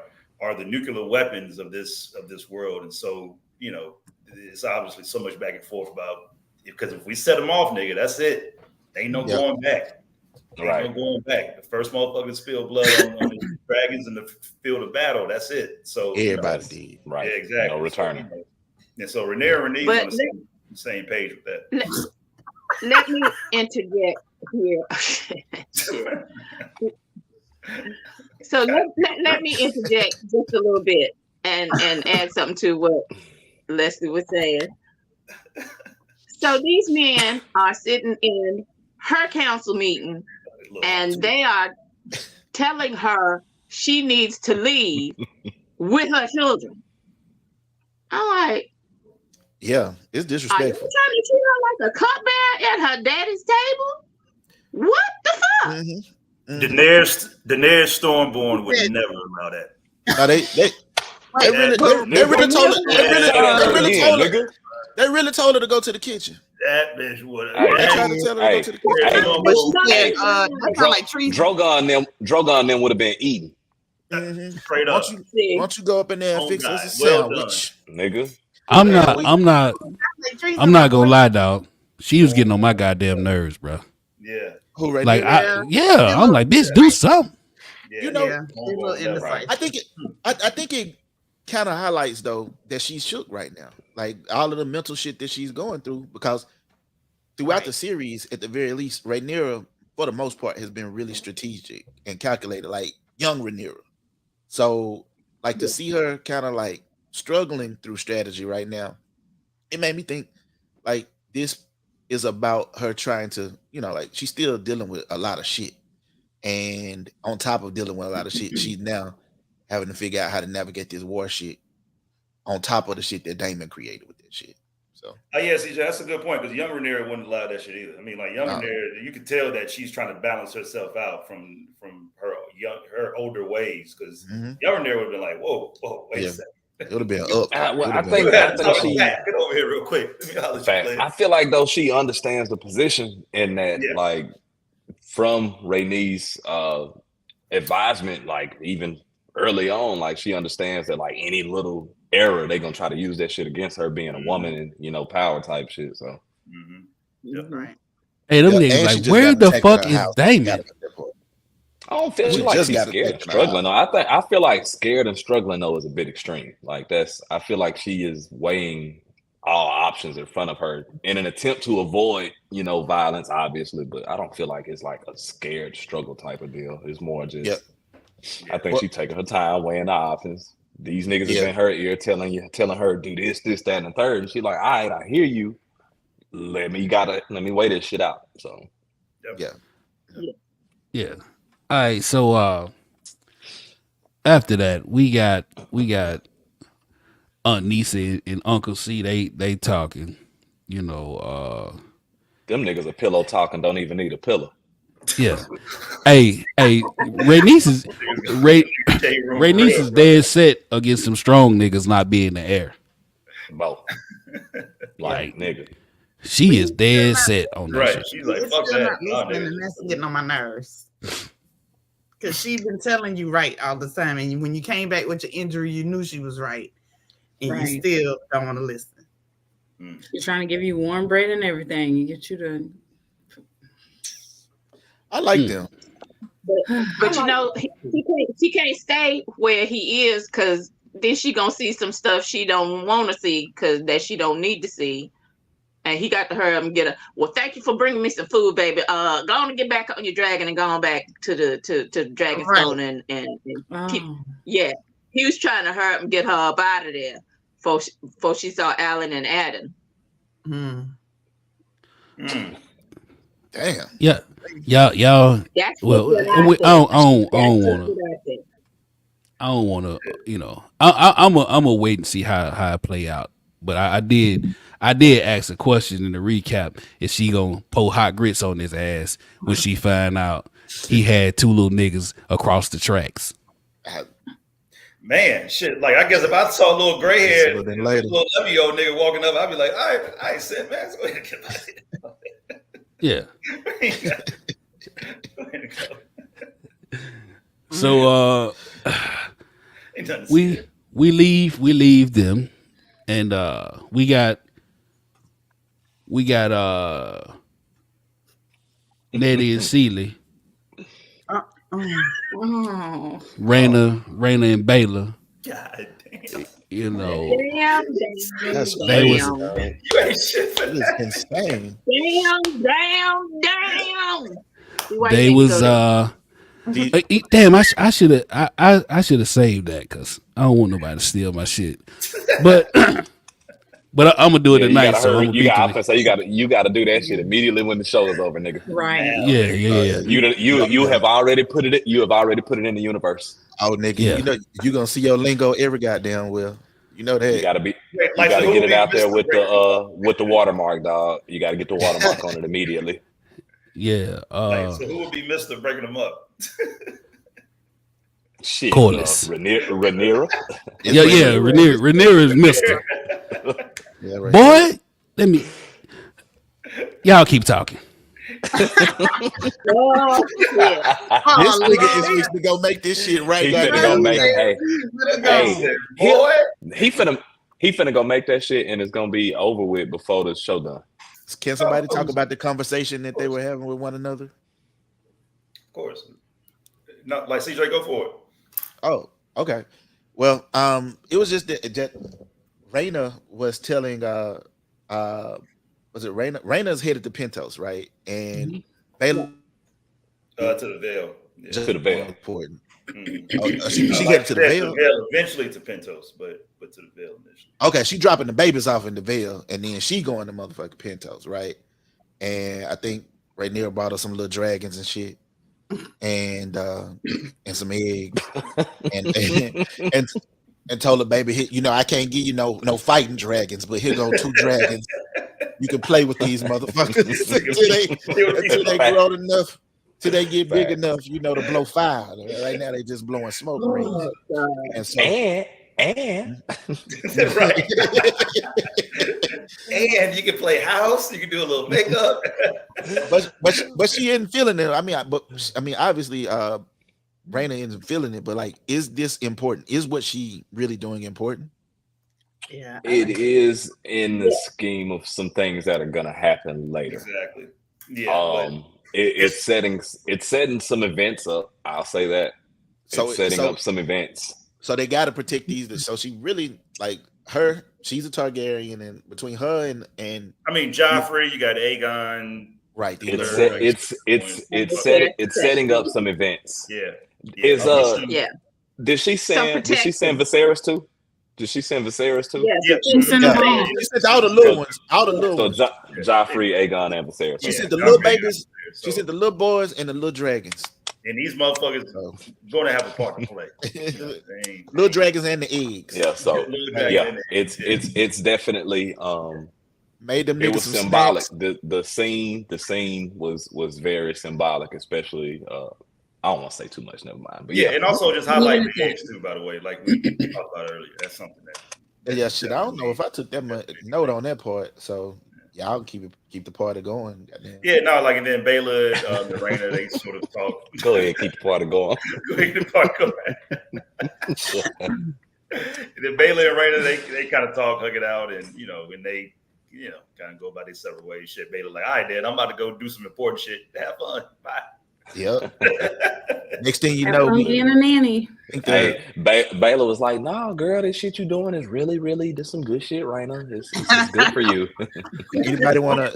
the nuclear weapons of this world, and so it's obviously so much back and forth about, because if we set them off, nigga, that's it. Ain't no going back. Ain't no going back. The first motherfucker to spill blood dragons in the field of battle. That's it. So Everybody did. Right. Yeah, exactly. No returning. And so Rhaenyra and Rhaenys on the same page with that. Let me interject here. So let me interject just a little bit and add something to what Leslie was saying. So these men are sitting in her council meeting and they are telling her she needs to leave with her children. I'm like, yeah, it's are you disrespectful. trying to treat her like a cupbearer at her daddy's table? What the fuck? Mm-hmm. Daenerys Stormborn would never allow that. No, they really told her to go to the kitchen. That bitch would. They tried to tell her to go to the kitchen. But she said, that sound like treason. Drogon and them would have been eating. Mm-hmm. Straight up. Why don't you go up in there and fix us a sandwich? Nigga. I'm not gonna lie, dog. She was getting on my goddamn nerves, bro. Yeah. Who right Like, there? I'm like, bitch, do something. Yeah. You know, right. I think it kind of highlights though that she's shook right now. Like all of the mental shit that she's going through, because throughout the series, at the very least, Rhaenyra, for the most part, has been really strategic and calculated, like young Rhaenyra. So, like to see her kind of like struggling through strategy right now, it made me think like this is about her trying to, like she's still dealing with a lot of shit. And on top of dealing with a lot of shit, she's now having to figure out how to navigate this war shit on top of the shit that Daemon created with that shit. So, yeah, CJ, that's a good point because young Rhaenyra wouldn't allow that shit either. I mean, like young Rhaenyra, you could tell that she's trying to balance herself out from her older ways because young Rhaenyra would have been like, whoa, wait a second. It would have been up. I think she get over here real quick. I feel like though she understands the position in that, like from Rhaenys advisement, like even early on, like she understands that like any little error they're gonna try to use that shit against her being a woman and power type shit. So right. Hey, them niggas like, where the fuck is Daemon? I don't feel like she's scared and struggling. No, I feel like scared and struggling though is a bit extreme. Like I feel like she is weighing all options in front of her in an attempt to avoid, violence, obviously. But I don't feel like it's like a scared struggle type of deal. It's more just, I think she's taking her time weighing the options. These niggas is in her ear telling her do this, that, and the third. And she's like, all right, I hear you. Let me weigh this shit out. So yeah. All right, so after that, we got Aunt Nisa and Uncle C. They talking, them niggas are pillow talking. Don't even need a pillow. Yeah. Hey, Rhaenys is dead set against some strong niggas not being in the air. Both. Like nigga. She is dead set on that shit. She's like, fuck that. And that's getting on my nerves. Because she's been telling you right all the time. And when you came back with your injury, you knew she was right. And you still don't want to listen. She's trying to give you warm bread and everything. You get you to. I like them. But he can't stay where he is because then she gonna see some stuff she don't want to see because that she don't need to see. And he got to hurry up and get her. Well, thank you for bringing me some food, baby. Go on and get back on your dragon and go on back to Dragonstone and keep. Yeah, he was trying to hurry up and get her up out of there before she saw Alan and Adam. Damn. Yeah, y'all. Well, I don't want to. I'm gonna wait and see how it play out. But I did ask a question in the recap: is she gonna pour hot grits on his ass when she find out he had two little niggas across the tracks? Man, shit. Like I guess if I saw a little gray hair, little lovey old nigga walking up, I'd be like, all right, I ain't said, man, go ahead and get out of here. Yeah. So we leave them. And we got Nettie and Sealy. Oh. Rhaenyra and Baylor. God damn. You know, That's they was You ain't shit for It is that. insane. Damn. they was damn. I should have I should have saved that because I don't want nobody to steal my shit. But but I'm gonna do it Yeah, you tonight. gotta So hurry. I'm You gonna gotta do that shit immediately when the show is over, nigga. Right. Yeah. You have already put it. You have already put it in the universe. Oh, nigga, Yeah. you know you gonna see your lingo every goddamn well. You know that. You gotta be. You Like, gotta so get who it be out there Mr. with the watermark, dog. You gotta get the watermark on it immediately. Yeah. Like, so who would be Mr. breaking them up? Shit, Corliss. Rhaenyra. Yeah. Rhaenyra is Mister. Yeah, right. Boy, let me. Y'all keep talking. Oh, yeah. This nigga is fixing to go make this shit right. He goddamn finna go make. now. He finna go make that shit, and it's gonna be over with before the show done. Can somebody talk about the conversation that they were having with one another? Of course. Not like CJ, go for it. Oh, okay. Well, it was just that Rhaena was telling was it Rhaena? Rhaena's headed to Pentos, right? And Baylor To the Veil. Yeah. just To the Veil. important. Mhm. She Like headed to the I said, Veil. eventually to Pentos, but to the Veil initially. Okay, she dropping the babies off in the Veil, and then she going to motherfucking Pentos, right? And I think Rhaenyra brought her some little dragons and shit, and some eggs, and told her, baby, you know, I can't give you no fighting dragons, but here go 2 dragons. You can play with these motherfuckers until they grow enough, till they get big enough, you know, to blow fire. Right now they just blowing smoke rings. And so And Right. And you can play house, you can do a little makeup. but she isn't feeling it. I mean, obviously Rhaena isn't feeling it, but like, is this important? Is what she really doing important? Yeah. it is in the scheme of some things that are gonna happen later. Exactly. Yeah. It's setting some events up. I'll say that. It's setting up some events. So they got to protect these. So she really like her. She's a Targaryen, and between her and I mean, Joffrey, you got Aegon. right, It's setting up some events. Yeah. Did she send Viserys too? Did she send Viserys too? Yeah. She sent all the little ones. All the little ones. Joffrey, Aegon, and Viserys. She sent the little babies. She sent the little boys and the little dragons. And these motherfuckers going to have a part to play. Little dragons and the eggs. Yeah, so it's definitely made them. It was symbolic. The scene was very symbolic, especially. I don't want to say too much. Never mind. But and also just highlight the eggs too. By the way, like we talked about earlier, that's something that. Yeah, shit. I don't know if I took that much note on that part. So y'all keep the party going. Goddamn. Yeah, no, like and then Baylor, the Rhaenyra, they sort of talk. Go ahead, keep the party going. Go ahead, keep the party going. And then Baylor and Rhaenyra, they kind of talk, hug it out, and when they kind of go by their separate ways. Shit, Baylor like, all right, Dad, I'm about to go do some important shit. Have fun. Bye. Yep. Next thing you know, being a nanny. Hey, Baylor was like, "No, girl, this shit you doing is really this some good shit right now. It's good for you." Anybody wanna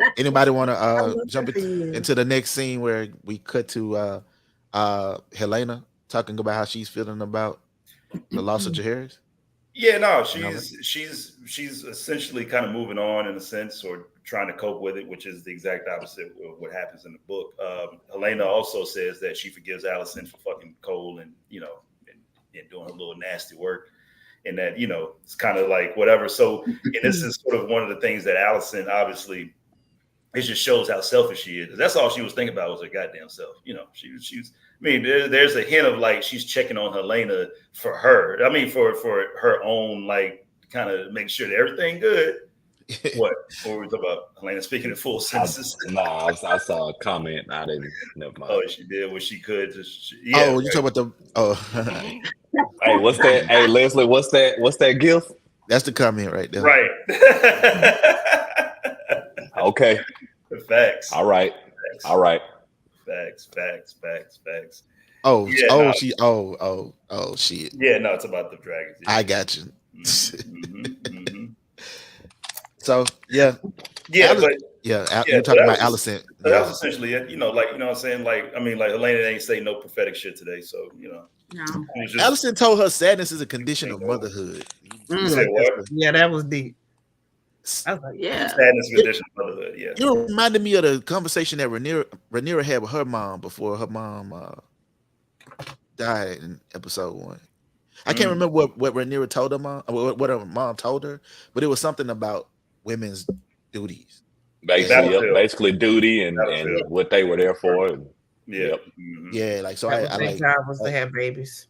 jump into the next scene where we cut to Helena talking about how she's feeling about the loss of Jaehaerys? Yeah, no, she's essentially kind of moving on in a sense, or trying to cope with it, which is the exact opposite of what happens in the book. Helena also says that she forgives Alicent for fucking Cole and and doing her little nasty work, and that it's kind of like whatever. So, and this is sort of one of the things that Alicent obviously, it just shows how selfish she is. That's all she was thinking about was her goddamn self. She's. I mean, there's a hint of like she's checking on Helena for her. I mean, for her own, like, kind of make sure that everything good. What were we talking about? Helena speaking in full sentences. I saw a comment. I didn't. Never mind. Oh, she did what she could. You talking about the? Hey, what's that? Hey, Leslie, what's that gift? That's the comment right there. Right. Okay. Facts. All right. Facts. All right. Facts. Yeah, Shit. yeah, no, it's about the dragons. Yeah. I got you. So yeah, but you're so talking about was, Alicent. So that was essentially it. Like what I'm saying. Like I mean, like Helena ain't say no prophetic shit today. So No. it was Alicent told her sadness is a condition of motherhood. You said what? Yeah, that was deep. I was like, yeah. Sadness condition of motherhood. Yeah. You reminded me of the conversation that Rhaenyra had with her mom before her mom died in episode 1. I can't remember what Rhaenyra told her mom, what her mom told her, but it was something about women's duties. Basically duty and what they were there for. Yeah. Like so. Their job was to have babies.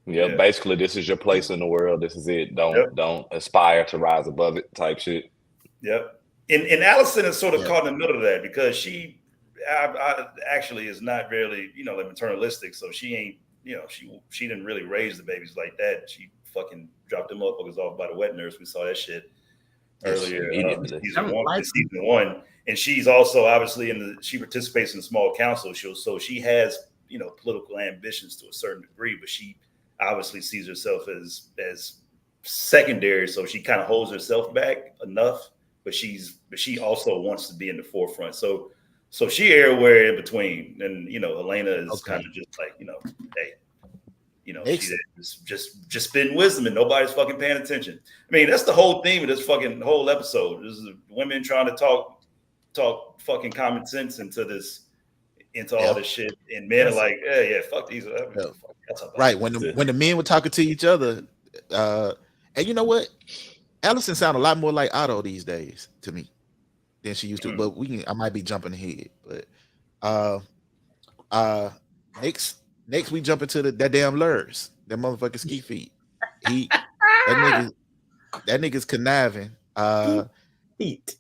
Yeah, basically, this is your place in the world. This is it. Don't aspire to rise above it. Type shit. Yep. And Alicent is sort of caught in the middle of that because she actually is not really like maternalistic, so she ain't she didn't really raise the babies like that. She fucking dropped them motherfuckers off by the wet nurse. We saw that shit earlier season 1. And she's also obviously she participates in the small council. So she has political ambitions to a certain degree, but she obviously sees herself as secondary. So she kind of holds herself back enough, but she also wants to be in the forefront. So she everywhere in between. And Helena is kind of just like hey. She's just spitting wisdom and nobody's fucking paying attention. I mean, that's the whole theme of this fucking whole episode. This is women trying to talk fucking common sense into all this shit, and men are like, yeah, fuck these. Right. When the men were talking to each other, and you know what? Alicent sounded a lot more like Otto these days to me than she used to. But I might be jumping ahead. But next we jump into that damn Larys, that motherfucking ski feet. That nigga's conniving. Feet.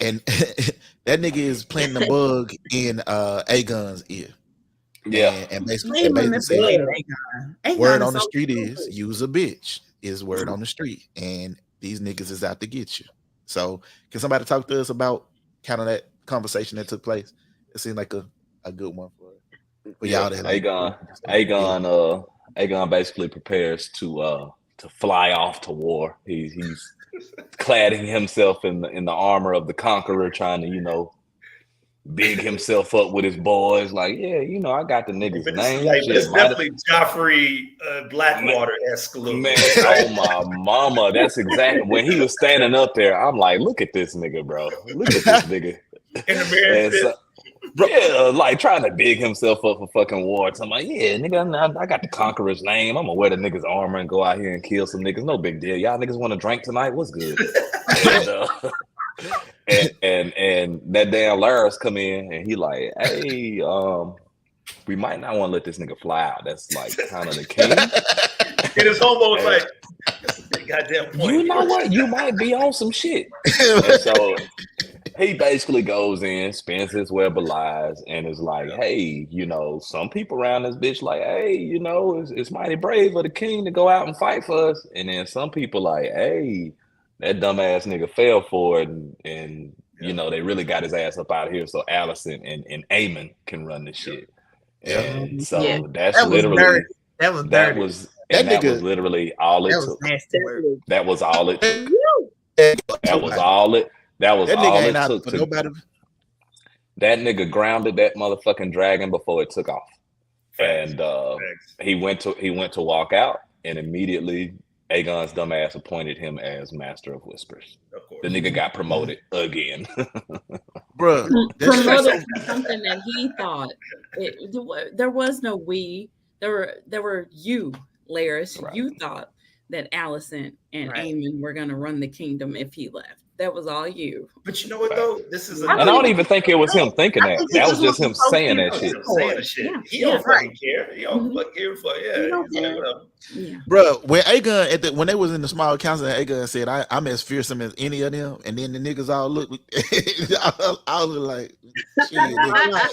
And that nigga is planting the bug in Aegon's ear. Yeah. And basically saying, word on the street is use a bitch is word on the street. And these niggas is out to get you. So can somebody talk to us about kind of that conversation that took place? It seemed like a good one for y'all. Aegon basically prepares to fly off to war. He's cladding himself in the armor of the conqueror, trying to big himself up with his boys. Like, I got the niggas' name. It's definitely Joffrey Blackwater-esque look. Man, oh my mama, that's exactly when he was standing up there. I'm like, look at this nigga, bro. Look at this nigga. In the mirror. Like trying to big himself up for fucking war. So I'm like, yeah, nigga, I got the conqueror's name. I'm gonna wear the nigga's armor and go out here and kill some niggas. No big deal. Y'all niggas want to drink tonight? What's good? and that damn Larys come in and he like, hey, we might not want to let this nigga fly out. That's like kind of the king. And his homo was like, goddamn point. You know what? You might be on some shit. And so he basically goes in, spins his web of lies, and is like, hey, some people around this bitch like, hey, it's mighty brave of the king to go out and fight for us. And then some people like, hey, that dumbass nigga fell for it, and they really got his ass up out of here so Alicent and Aemon can run this shit. And so that was literally all it took. That was all it took. That was all it took. That nigga grounded that motherfucking dragon before it took off. And he went to walk out, and immediately Aegon's dumbass appointed him as Master of Whispers. Of course. The nigga got promoted again. Bro, promoted something that he thought. There was no we. There were you, Larys. Right. You thought that Alicent and Aemon were going to run the kingdom if he left. That was all you. But you know what though? This is and I don't even think it was him thinking that. That was just him saying that shit. Yeah. He don't fucking care. He don't fucking care for Bro, when Aegon when they was in the small council, and Aegon said, I'm as fearsome as any of them, and then the niggas all look I was like, shit, nigga.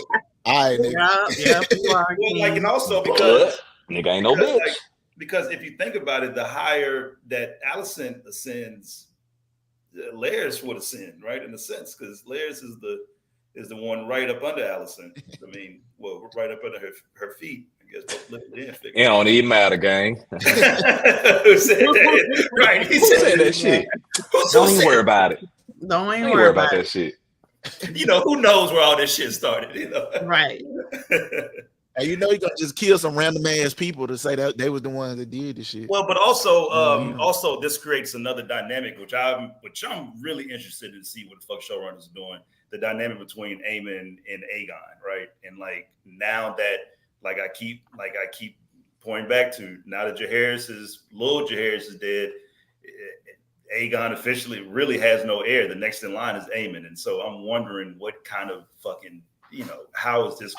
All right, nigga. Like, and also because nigga ain't no bitch. Like, because if you think about it, the higher that Alicent ascends, Larys would ascend, right? In a sense, because Larys is the one right up under Alicent. I mean, well, right up under her feet. It don't even matter, gang. Who said that? Right. He Who said that shit? Don't even worry about it. Don't even Don't worry about that it. shit. You know, who knows where all this shit started, you know? Right. And you know, you gonna just kill some random ass people to say that they was the ones that did this shit. Well, but also, also this creates another dynamic, which I'm really interested in to see what the fuck showrunners are doing. The dynamic between Aemon and Aegon, right? And like now that, like I keep pointing back to, now that Lord Jaehaerys is dead, Aegon officially really has no heir. The next in line is Aemon, and so I'm wondering what kind of fucking, you know, how is this?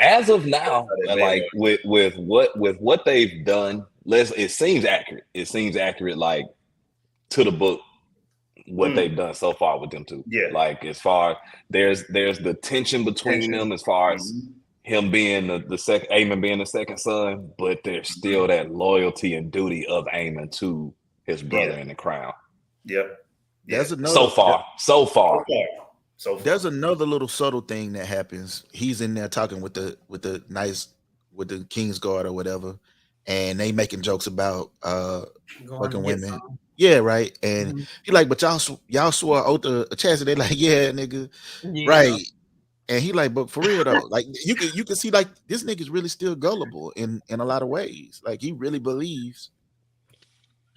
As of now, like with what they've done, it seems accurate. It seems accurate, like to the book, what they've done so far with them two. Yeah, like as far there's the tension between them, as far as him being the second, Aemon being the second son, but there's still that loyalty and duty of Aemon to his brother in the crown. Yep. There's another, so far. There's another little subtle thing that happens. He's in there talking with the King's Guard or whatever, and they making jokes about fucking women. Some. Yeah, right. And he like, but y'all swore oath of chastity. They like, yeah, nigga, right. And he like, but for real though, like you can see like this nigga's really still gullible in a lot of ways. Like he really believes.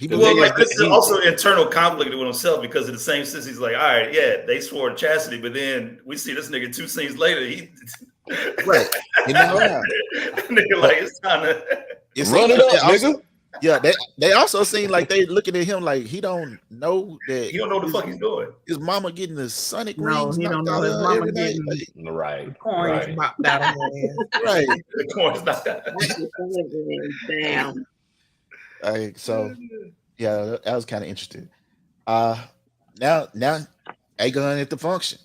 Well, like this is also internal conflict with himself, because in the same sense, he's like, all right, yeah, they swore to chastity, but then we see this nigga 2 scenes later, right. You know, nigga, like it's time to run it up, nigga. Yeah, they also seem like they looking at him like he don't know that he don't know what the fuck he's doing. His mama getting the sonic rings. He don't know his mama getting right. Coins popped out of his head. Right. The coins knocked out. Damn. So yeah, that was kind of interesting. Now Aegon at the function.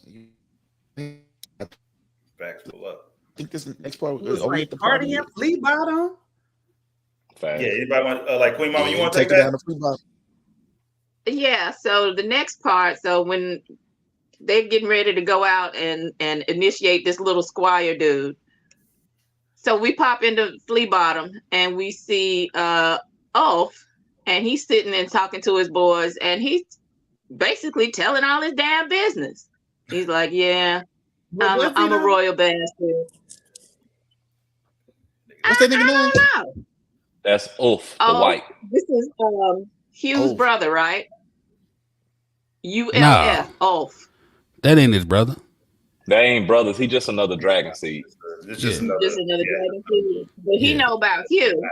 Facts pull up. I think this next part was like party at Flea Bottom. Yeah, anybody want like Queen Mama? You want to take it that? down to Flea Bottom? Yeah. So the next part. So when they're getting ready to go out and initiate this little squire dude. So we pop into Flea Bottom and we see Ulf, and he's sitting and talking to his boys, and he's basically telling all his damn business. He's like, yeah, I'm a royal bastard. What's that nigga name? That's Ulf, the white. This is Hugh's brother, right? ULF, Ulf. That ain't his brother. They ain't brothers. He just another dragon seed. It's just another dragon seed. But he know about Hugh.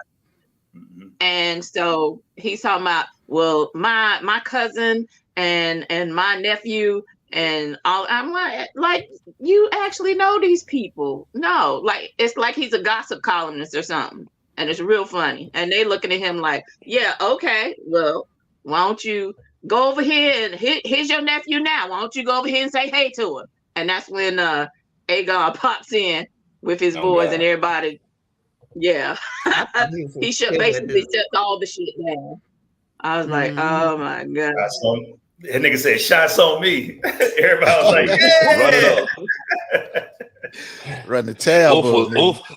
And so he's talking about, well, my cousin and my nephew and all. I'm like you actually know these people? No, like it's like he's a gossip columnist or something, and it's real funny. And they looking at him like, yeah, okay, well, why don't you go over here and here's your nephew now? Why don't you go over here and say hey to him? And that's when Aegon pops in with his boys and everybody. Yeah, he basically shut all the shit down. I was like, oh my god. That nigga said shots on me. Everybody was like, yeah. Run it up. Run the tail.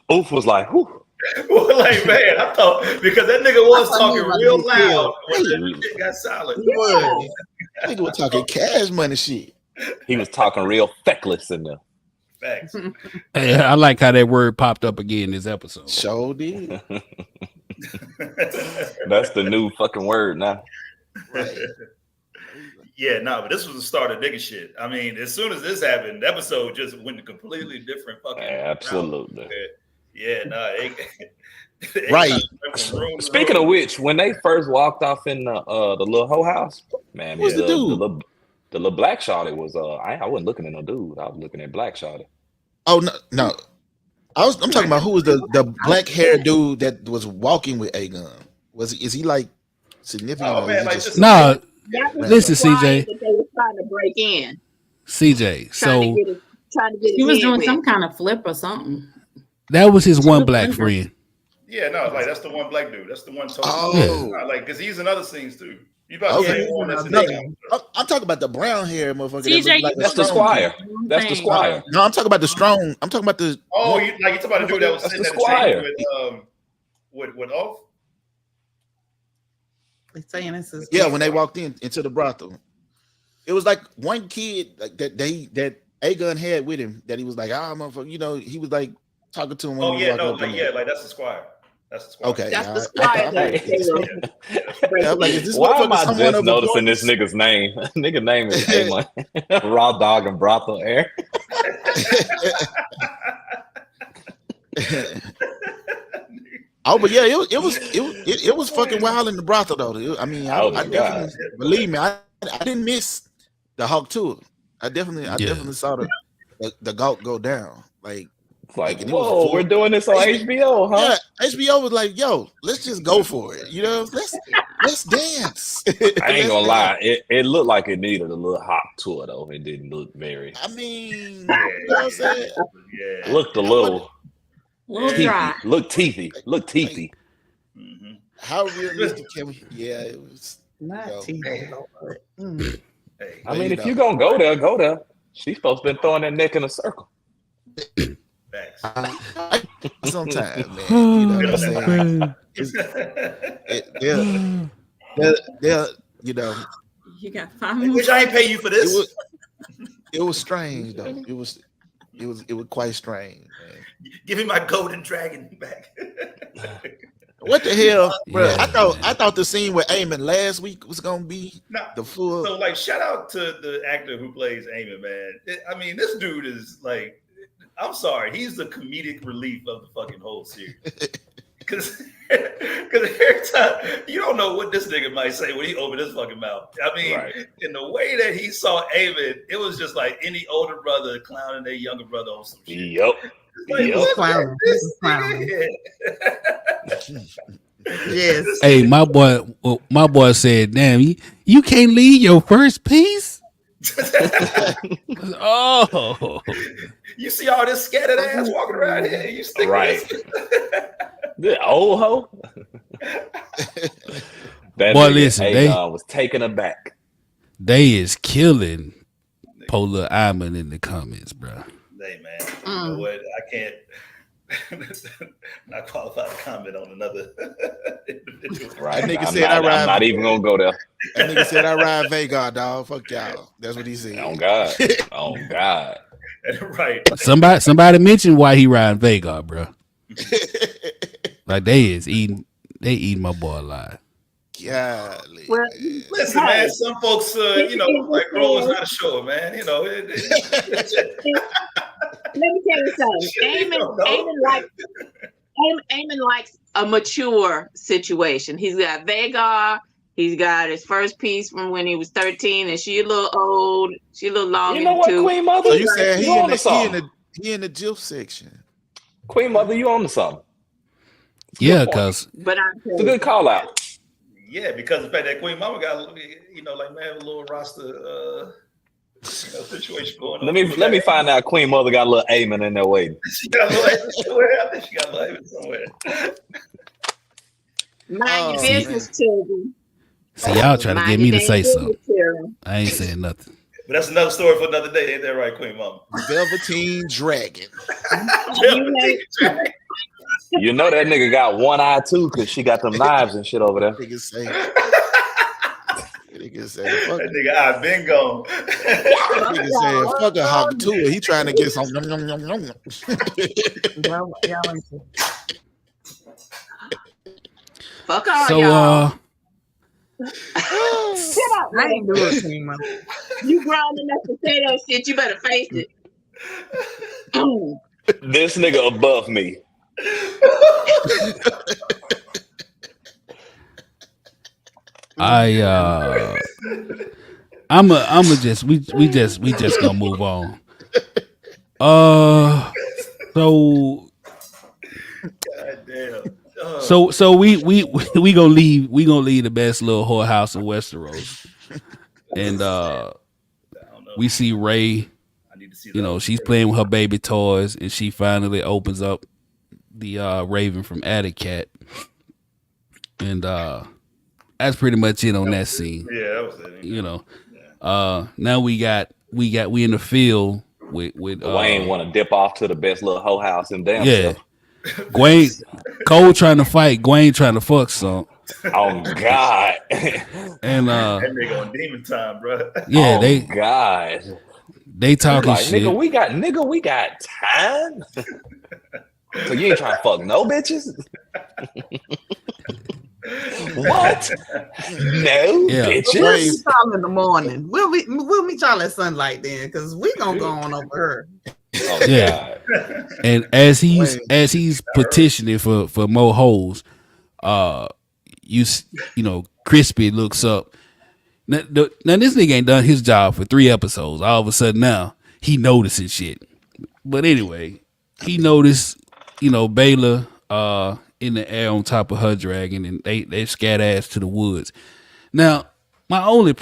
Ulf was like, whew. Well, like, man, I thought because that nigga was talking real loud when that shit got silent. Yeah. Nigga was talking cash money shit. He was talking real feckless in there. Facts. Hey, I like how that word popped up again this episode. Sure did. That's the new fucking word now. Right. Yeah, no, but this was the start of nigga shit. I mean, as soon as this happened, the episode just went to completely different fucking. Absolutely. Route. Yeah, no. Right. Speaking of which, when they first walked off in the little hoe house, man, what's the dude? The little black shawty was I wasn't looking at no dude. I was looking at black shawty. Oh no. I'm talking about who was the black haired dude that was walking with Aegon. Is he like significant? Oh man, like no. Listen, CJ. That they were trying to break in. CJ, so trying to get he was doing some kind of flip or something. That was his one black friend. Yeah, no, like that's the one black dude. That's the one. Like because he's in other scenes too. You about to say one that's I'm talking about the brown hair motherfucker. CJ, that's the squire. That's the squire. No, I'm talking about the strong. I'm talking about the. Oh, you talking about the dude that was That's sitting the at the table squire. with Oath? They saying this is Yeah, when they walked into the brothel, it was like one kid like that Aegon had with him that he was like, motherfucker, you know, he was like talking to him. When he was walking up like that's the squire. That's the squire. Okay, That's the squire. I'm like, is this Why am motherfucker I someone just of noticing importance? this nigga's name? Nigga name is Daemon. Raw dog and brothel air. Oh, but yeah, it was fucking wild in the brothel though. I mean, Oh I my definitely believe me. I didn't miss the Hawk tour. I definitely saw the Gulp go down. Like Like, and it was whoa, full- we're doing this on HBO, huh? Yeah, HBO was like, yo, let's just go for it. You know, let's dance. I ain't gonna lie, it looked like it needed a little hot tour though. It didn't look very. I mean, you know what I'm saying? Yeah. Looked a little little teethy. dry. Look teethy. Look teethy. Mm-hmm. How realistic can we? Yeah, it was. not Yo. TV. Lord. Hey, I mean, if you're gonna go there, go there. She's supposed to be throwing that neck in a circle. facts. Sometimes, man. You know what I'm saying? They'll, you know, You got 5 I more. wish I ain't pay you for this. it was strange though. It was quite strange, man. Give me my golden dragon back. What the hell, bro? Yeah, I thought the scene with Aemon last week was gonna be Nah, the full. so like, shout out to the actor who plays Aemon, man. I mean, this dude is like, I'm sorry, he's the comedic relief of the fucking whole series. Because every time you don't know what this nigga might say when he opened his fucking mouth. I mean, Right. in the way that he saw Aemon, it was just like any older brother clowning their younger brother on some shit. Yep. It's like, Yep. look Clowning. at this Clowning. nigga. Yes. Hey, my boy said, "Damn, you can't leave your first piece." Oh, You see all this scattered ass walking around here. You stick Right. this. The old hoe. That Boy, nigga listen, Aegon was taken aback. they is killing Polar Iron in the comments, bro. Hey man, you know what? I can't. Not qualified to comment on another individual. Right. That nigga I'm said not, I I'm ride- not even gonna go there. That nigga said I ride Vagar, dog. Fuck y'all. That's what he said. On God. On God. Right. Somebody mentioned why he riding Vagar, bro. Like they eating my boy alive. Golly. Well, man. Listen, man. Some folks, like grow is not a show, man. You know. Let me tell you something. Aemon likes a mature situation. He's got Vagar. He's got his first piece from when he was 13, and she a little old. She a little long You in know the what, tooth. Queen Mother? So you saying You on to something. he in the GIF section? Queen Mother, you on to something. Yeah, point. cause But I'm It's a good call out. Yeah, because the fact that Queen Mama got, like man, a little roster, situation going on. Let me find out Queen Mother got a little Aemon in there waiting. She got a little Aemon somewhere. I think she got a little Aemon somewhere. mind your business, children. see y'all trying to get me to say something. Children. I ain't saying nothing. But that's another story for another day, ain't that right, Queen Mama? Velveteen Dragon. You know that nigga got one eye too, cause she got them knives and shit over there. Nigga say, fuck That nigga, I've been gone. nigga saying, fuck a hawk too. He trying to get some. Fuck all So y'all. Shut up, I ain't doing it, Queen Mother. You grown enough to say that shit. You better face it. This nigga above me. We just gonna move on. So God damn. So we gonna leave the best little whorehouse in Westeros, and we see Rhae. I need to see She's playing with her baby toys, and she finally opens up the Raven from Atticat, and that's pretty much it on that scene. Yeah, that was it. Now we in the field with Wayne want to dip off to the best little hoe house in damn yeah. self. Gwen, Cole trying to fight, Gwen trying to fuck some. Oh God. And that nigga on demon time, bro. yeah, oh God. they talking Like, shit. nigga, we got time. So you ain't trying to fuck no bitches? What? No Yeah. We'll bitches. meet y'all in the morning. We'll meet y'all at sunlight then, because we gonna go on over her. Oh Yeah. God. And as he's petitioning for more hoes, you know, Crispy looks up. Now this nigga ain't done his job for 3 episodes. All of a sudden now he noticing shit. But anyway, he noticed, you know, Baylor in the air on top of her dragon, and they scat ass to the woods. Now, my only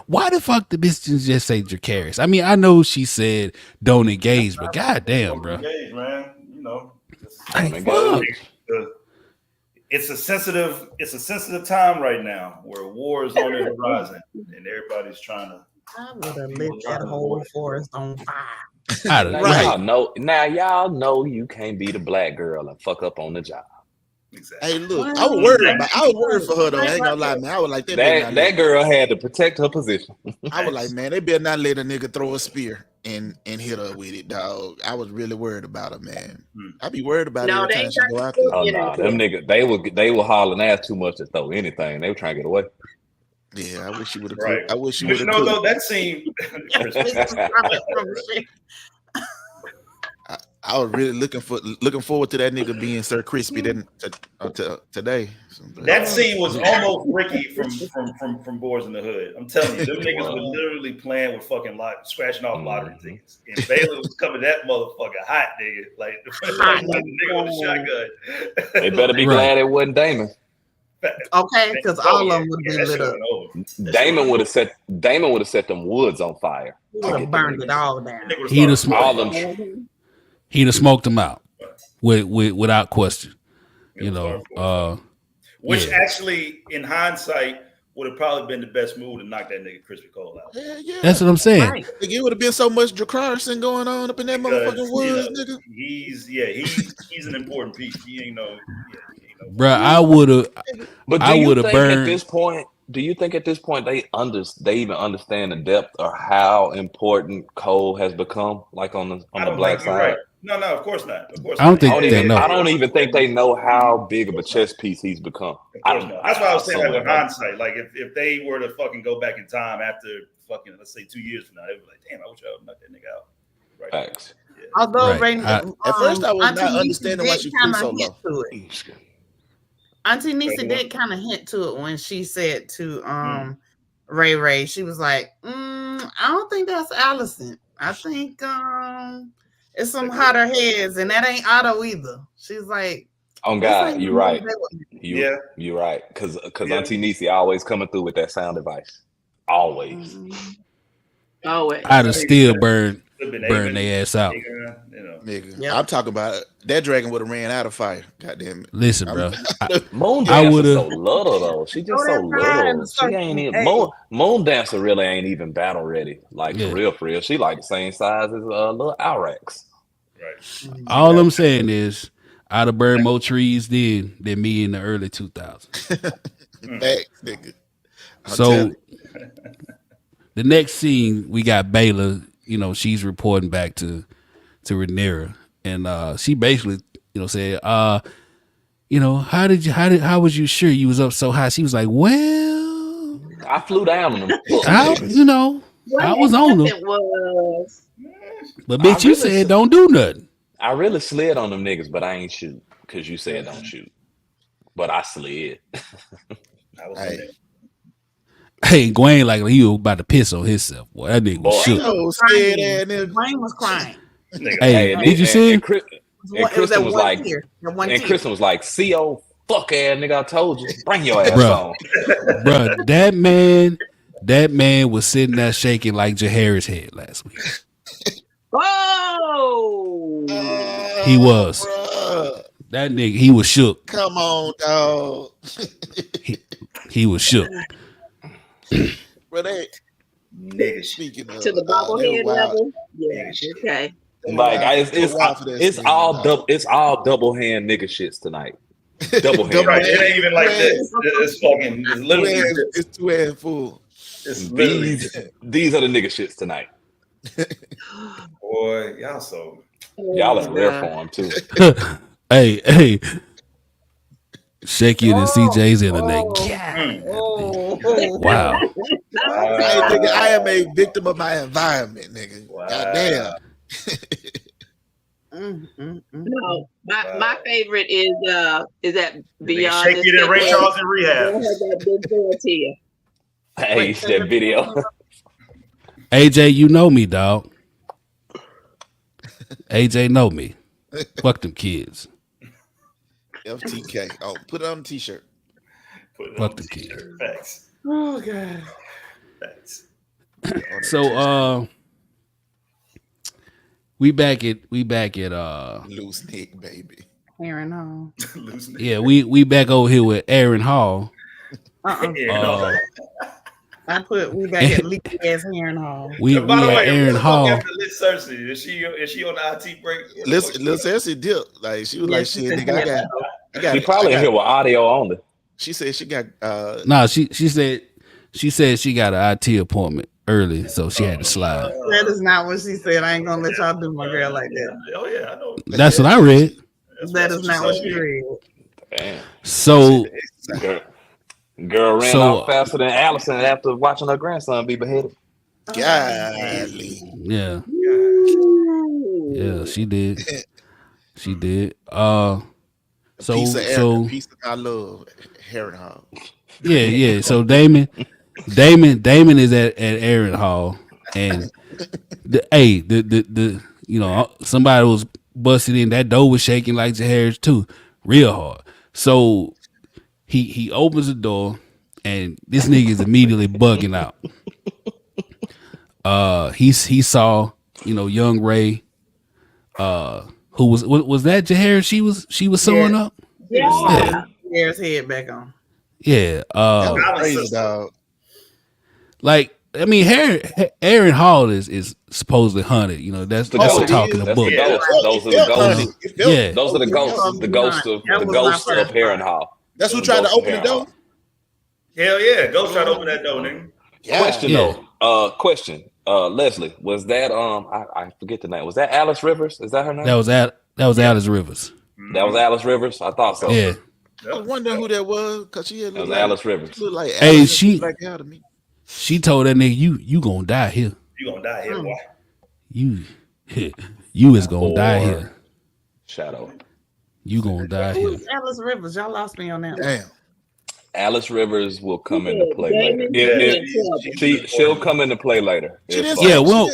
why the fuck the bitch didn't just say Dracarys? I mean, I know she said don't engage, but goddamn, bro. Engage, man. You know, Like, fuck. it's a sensitive time right now where war is on the horizon and everybody's trying to. I would have lit that whole forest on fire. Now y'all know you can't be the black girl and fuck up on the job. Exactly. Hey, look, I was worried for her though. I ain't gonna lie, man. I was like, that girl had to protect her position. I was like, man, they better not let a nigga throw a spear and hit her with it, dog. I was really worried about her, man. I be worried about every time she go out there. Oh no, them niggas, they were hauling ass too much to throw anything. They were trying to get away. Yeah, I wish she would have. Right. I wish she But would you have. know, though, that scene. I was really looking forward to that nigga being Sir Crispy today. That scene was almost Ricky from Boys in the Hood. I'm telling you, them niggas were literally playing with fucking scratching off lottery tickets. And Baylor was coming that motherfucker hot, nigga. Like the nigga with a shotgun. They better be glad it wasn't Daemon. Okay, because all of them would be lit up. Daemon would have set them woods on fire. He would have burned it all down. He'd have smoked them out without question. You know, which actually, in hindsight, would have probably been the best move to knock that nigga Crispy Cole out. Yeah. That's what I'm saying. Right. It would have been so much Dracarys going on up in that motherfucking woods, nigga. He's an important piece. He ain't no. Bro, I would have. But I would have burned. At this point, do you think at this point they even understand the depth or how important Cole has become, like on the black side? Right. No, of course not. Of course, I don't think they know. I don't even think they know how big of a chess piece he's become. That's why I was saying, like, with hindsight, like if they were to fucking go back in time after fucking, let's say 2 years from now, they'd be like, damn, I wish I would knock that nigga out. Right. Facts. Yeah. Although at first I was not understanding why she flew so low. Auntie Nisa did kind of hint to it when she said to Ray, she was like, I don't think that's Alicent. I think it's some hotter heads, and that ain't Otto either. She's like, oh God, you're right. You're right. Because Auntie Nisi always coming through with that sound device. Always. Always. I'd have still burned their ass out. Nigga, I'm talking about that dragon would have ran out of fire. Goddamn it! Listen, bro. Moon Dancer so little though. She just so little. She ain't even Moon Dancer really ain't even battle ready. Like for real. She like the same size as little Alrax. Right. All I'm saying is, I'd have burned more trees than me in the early 2000s. Facts, nigga. So the next scene, we got Baylor. You know, she's reporting back to Rhaenyra, and she basically, you know, said, you know, how was you sure you was up so high? She was like, well, I flew down on them. I was on them. But bitch, you said don't do nothing. I really slid on them niggas, but I ain't shoot because you said don't shoot. But I slid. Hey, Gwen, like he was about to piss on himself. Boy, that nigga was shook. Gwen was crying. Hey, did you see him? And Kristen was like, CO, fuck ass nigga, I told you, bring your ass on. Bro, that man was sitting there shaking like Jahair's head last week. Whoa! He was. That nigga, he was shook. Come on, dog. He was shook. Bro, Nigga shit. Speaking of, To the they were bobblehead wild. level. Yeah. Nigga shit. Okay. They were Like wild- they were it's wild for that it's scene, all dog. it's all double hand nigga shits tonight. Double hand. Right, nigga. it ain't even like this. It's fucking. It's literally. It's two and full. It's literally. These are the nigga shits tonight. Boy, y'all so. Y'all in rare form too. Hey, Shaky and CJ's in the neck. Wow. Nigga, I am a victim of my environment, nigga. Wow. Goddamn. No, my favorite is that Beyond. Shaky than Ray Charles in rehab. That big girl to you. Hey, that video. AJ, you know me, dog. AJ know me. Fuck them kids. FTK. Oh, put it on the t-shirt. Put it Fuck on the the kid. t-shirt. Facts. Oh god. Facts. So we back at Loose Nick, baby. Harrenhal. Losing it. yeah, we back over here with Harrenhal. Yeah, no. I put we back at leak ass Harrenhal. We By the at way, who the fuck Harrenhal. after Liz Cersei? Is she on the IT break? Listen, Cersei did. Like, she was Yeah, like, she shit, said nigga, that. I got He probably in here with audio only. She said she got No, she said she got an IT appointment early, so she had to slide. That is not what she said. I ain't gonna let y'all do my girl like that. Oh yeah, I know. That's what I read. That is not what she said. read. Damn. So Girl ran So- off faster than Allison after watching her grandson be beheaded. golly. yeah, she did. She did. So Piece of so piece of my love, Harrenhal. yeah. So Daemon is at Harrenhal, and the you know, somebody was busted in. That door was shaking like Jaehaerys too, real hard. So he opens the door, and this nigga is immediately bugging out. He saw, you know, young Ray, who was that Jaehaerys she was sewing Yeah. up. Yeah. Hair's head back on. Yeah. That was crazy, dog. Like, I mean, Harrenhal is supposedly haunted. You know, that's The the ghost. talk in the That's book. the ghost. Those are the Felt ghosts. honey. It felt- Yeah. Those are the ghosts. The ghosts of That the was ghosts my of first Harrenhal. That's who tried to open the door. Hell yeah, go try to open that door, nigga. Question Yeah. though. Question. Leslie, was that I forget the name. Was that Alice Rivers? Is that her name? That was Alice Rivers. That was Alice Rivers. I thought so. Yeah. I was wondering who that was because she had That was looked like Alice Rivers. looked like Hey, Alice she- like out to me. She told that nigga, you gonna die here. You gonna die here, boy. You is gonna die here. Shadow. You gonna die Who here. is Alice Rivers? Y'all lost me on that one. Damn. Alice Rivers will come into play Daemon later. is She'll come into play later. She If, didn't Yeah, say, well-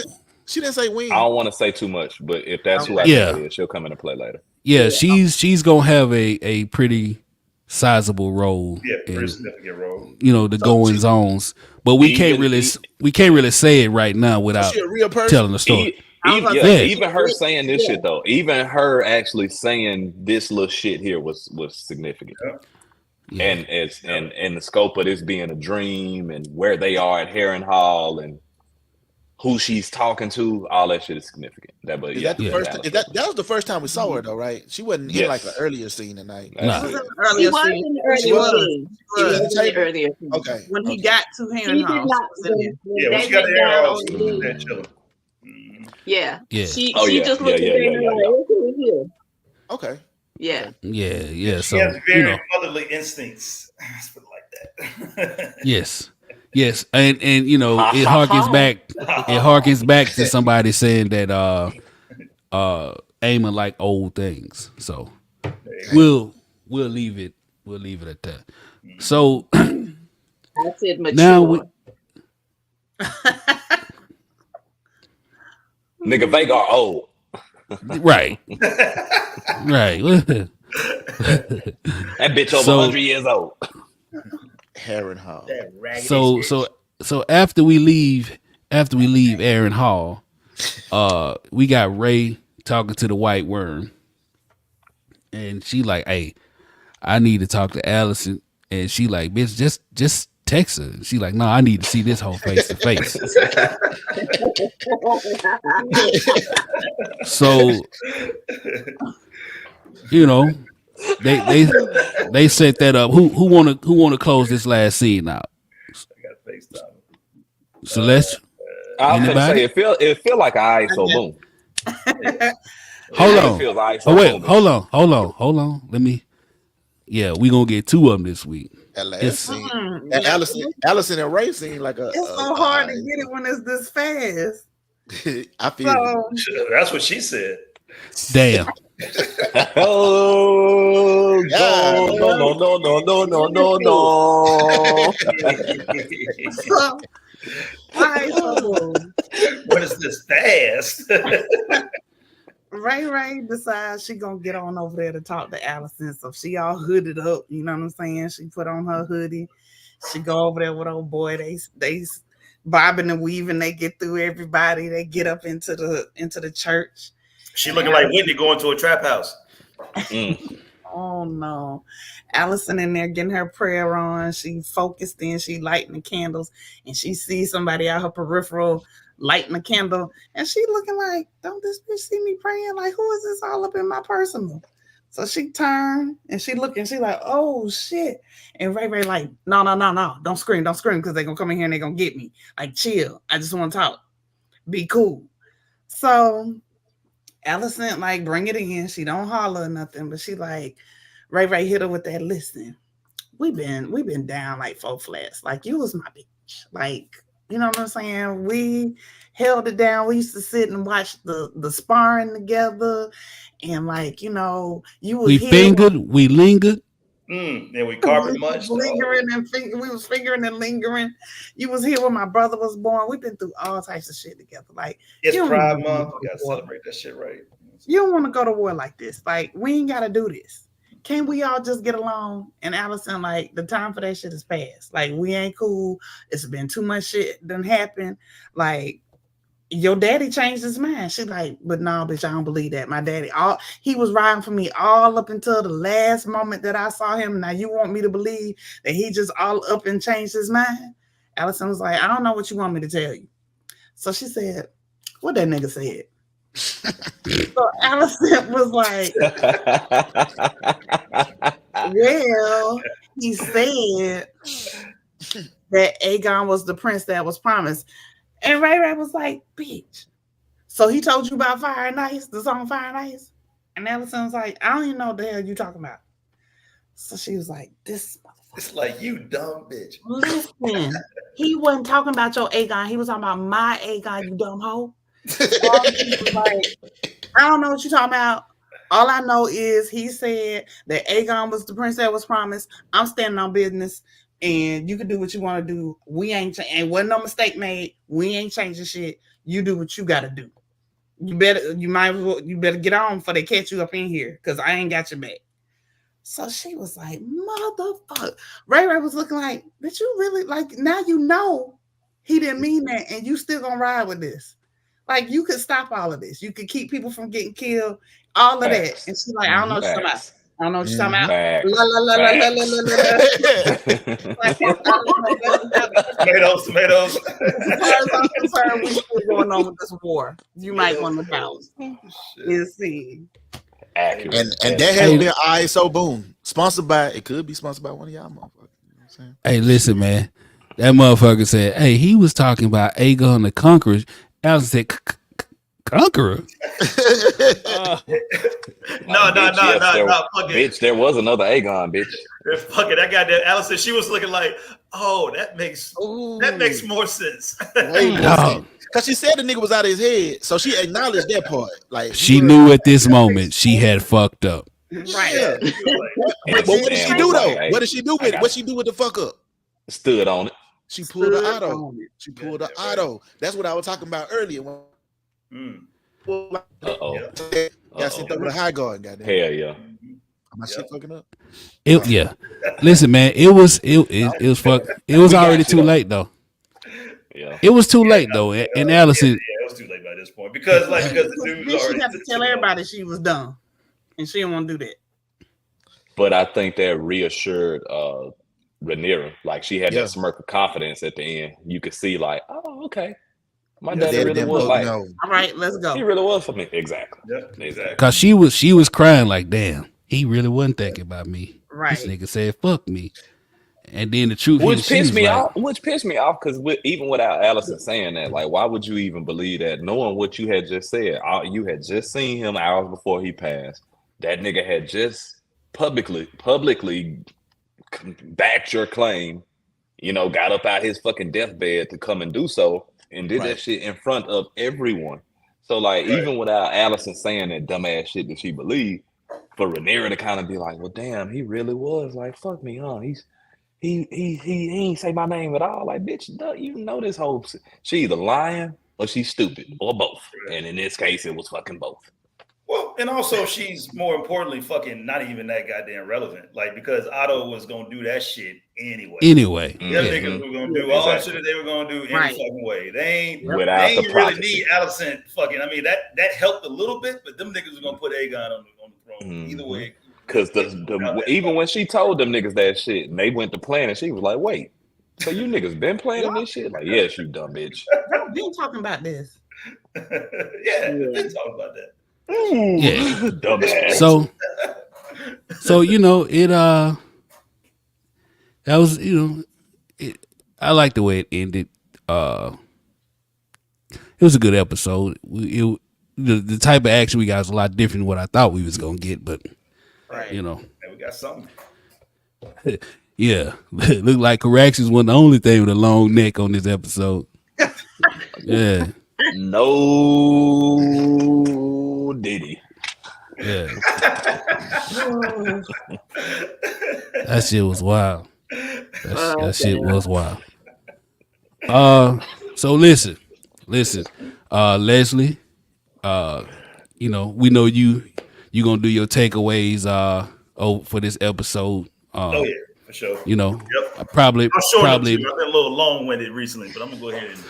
she didn't say when. I don't want to say too much, but if that's who I Yeah. think it is, she'll come into play later. Yeah, she's gonna have a pretty sizable role Yeah, in, pretty significant role. you know, the goings ons. But we can't really say it right now Was without she a real person? telling the story. Yeah. Even her saying this shit though, even her actually saying this little shit here was significant. Yeah. And the scope of this being a dream and where they are at Harrenhal and who she's talking to, all that shit is significant. That was the first time we saw her though, right? She wasn't in Yes. like an earlier scene tonight. Nah. She was in the He earlier was scene. in the earlier She was. scene. He was in the earlier scene. Okay. When he okay. got to He did Harrenhal, not. she was in there. Yeah, when They she got the went hair down off, on she the was there knee. chilling. Yeah. Yeah. She Oh, yeah. just looked Yeah, at yeah, him yeah, like, yeah. okay, here. Okay. Yeah. Yeah. She So has you very know, motherly instincts. Let's put it like that. yes, and you know, it harkens back to somebody saying that Aemon like old things. So we'll leave it at that. So That's it. Mature. now we Nigga Vagar old. right. That bitch over So- 100 years old. Harrenhal. That raggedy So after we leave Harrenhal, we got Ray talking to the White Worm, and she like, "Hey, I need to talk to Alicent," and she like, "Bitch, just text her. She like, no, I need to see this whole face to face. So, you know, they set that up. Who wanna close this last scene out? Celeste. I was gonna say it feel like an ISO boom. Hold on. Feels ISO Oh wait, boom. hold on. Let me. Yeah, we gonna get 2 of them this week. That last scene. And Alicent and Ray seem like a. It's so hard to get it when it's this fast. I feel. That's what she said. Damn. Oh no. So, what is this fast? Ray decides she gonna get on over there to talk to Alicent. So she all hooded up, you know what I'm saying? She put on her hoodie. She go over there with old boy. They bobbing and weaving. They get through everybody. They get up into the church. She looking like Whitney going to a trap house. Oh no. Alicent in there getting her prayer on. She focused in, she lighting the candles, and she sees somebody out her peripheral lighting a candle, and she looking like, don't this bitch see me praying? Like, who is this all up in my personal? So she turned and she looking, she like, oh shit. And Ray like, no, don't scream, because they're gonna come in here and they're gonna get me. Like, chill. I just want to talk. Be cool. So Alicent like bring it in. She don't holler or nothing, but she like, Ray hit her with that. Listen, we've been down like 4 flats. Like, you was my bitch. Like, you know what I'm saying? We held it down. We used to sit and watch the sparring together, and like, you know, you was we fingered, we lingered. And we carpet much. Lingering and we was fingering and lingering. You was here when my brother was born. We've been through all types of shit together. Like, it's Pride Month. We gotta celebrate that shit, right? You don't want to go to war like this. Like, we ain't gotta do this. Can't we all just get along? And Alicent, like, the time for that shit is past. Like, we ain't cool. It's been too much shit done happened. Like, your daddy changed his mind. She's like, but no, bitch, I don't believe that. My daddy, he was riding for me all up until the last moment that I saw him. Now you want me to believe that he just all up and changed his mind? Alicent was like, I don't know what you want me to tell you. So she said, what that nigga said. So Alicent was like, well, he said that Aegon was the prince that was promised. And Ray was like, bitch. So he told you about Fire and Ice, the song Fire and Ice? And Alicent was like, I don't even know what the hell you talking about. So she was like, this motherfucker. It's like, you dumb bitch. Listen, he wasn't talking about your Aegon. He was talking about my Aegon, you dumb hoe. So like, I don't know what you're talking about. All I know is he said that Aegon was the prince that was promised. I'm standing on business, and you can do what you want to do. We ain't wasn't no mistake made. We ain't changing shit. You do what you got to do. You better get on before they catch you up in here, because I ain't got your back. So she was like, motherfucker. Ray was looking like, but you really, like, now you know he didn't mean that, and you still gonna ride with this. Like, you could stop all of this. You could keep people from getting killed, all of that. And she's like, I don't know what you're talking about. I don't know what you're talking about. La, la, la, la, la, la, la, la. Tomatoes. As far as I'm concerned, we still going on with this war. You might want to bounce. You see. Accurate. And that has been ISO Boom. Sponsored by, it could be sponsored by one of y'all motherfuckers. You know what I'm saying? Hey, listen, man. That motherfucker said, hey, he was talking about Aegon the Conqueror. I said, Conqueror? No. Fuck it. Bitch, there was another Aegon, bitch. Fuck it. That goddamn Alicent, she was looking like, oh, that makes more sense. Because she said the nigga was out of his head, so she acknowledged that part. Like, she knew at this moment she had fucked up. Right. Yeah. But what did she do though? What did she do with it? What she do with the fuck up? Stood on it. She pulled the auto. She pulled the auto. That's what I was talking about earlier. Got sent up with a high guard. Goddamn. Hell yeah. My shit fucking up. Listen, man, it was fuck. It was already too late though. Yeah. It was too late though. And Alicent. Yeah, it was too late by this point because the dude then she had to tell everybody she was done, and she didn't want to do that. But I think that reassured Rhaenyra. Like she had Yeah. that smirk of confidence at the end. You could see like, oh, okay. My Yeah, daddy They really didn't was both like, know. All right, let's go. he really was for me. Exactly. Yep, exactly. Cause she was crying like, damn, he really wasn't thinking about me. Right. This nigga said, fuck me. And then the truth Which is, she pissed was me like, off. Which pissed me off because even without Alicent saying that, like, why would you even believe that? Knowing what you had just said, you had just seen him hours before he passed. That nigga had just publicly backed your claim. You know, got up out his fucking deathbed to come and do so, and did that shit in front of everyone. So, like, even without Alicent saying that dumbass shit that she believed, for Rhaenyra to kind of be like, well, damn, he really was like, fuck me, huh? He ain't say my name at all. Like, bitch, you know this whole she either lying or she's stupid or both. And in this case, it was fucking both. Well, and also she's more importantly fucking not even that goddamn relevant. Like because Otto was gonna do that shit anyway. Them niggas were gonna do all that shit that they were gonna do any fucking way. They ain't really need Alicent fucking. I mean that helped a little bit, but them niggas were gonna put Aegon on the throne either way. Because even when she told them niggas that shit, and they went to plan, and she was like, "Wait, so you niggas been planning this shit?" Like, yes, you dumb bitch. I've been talking about this. Been talking about that. Yeah. Dumbass. So you know it. That was I like the way it ended. It was a good episode. The type of action we got is a lot different than what I thought we was gonna get, but you know, and we got something. Yeah, looked like Caraxes wasn't the only thing with a long neck on this episode. Yeah. No Diddy. Yeah. That shit was wild. That shit was wild. So listen, Leslie, you know, we know you gonna do your takeaways for this episode. Oh yeah, for sure. You know, yep. probably I've been a little long-winded recently, but I'm gonna go ahead and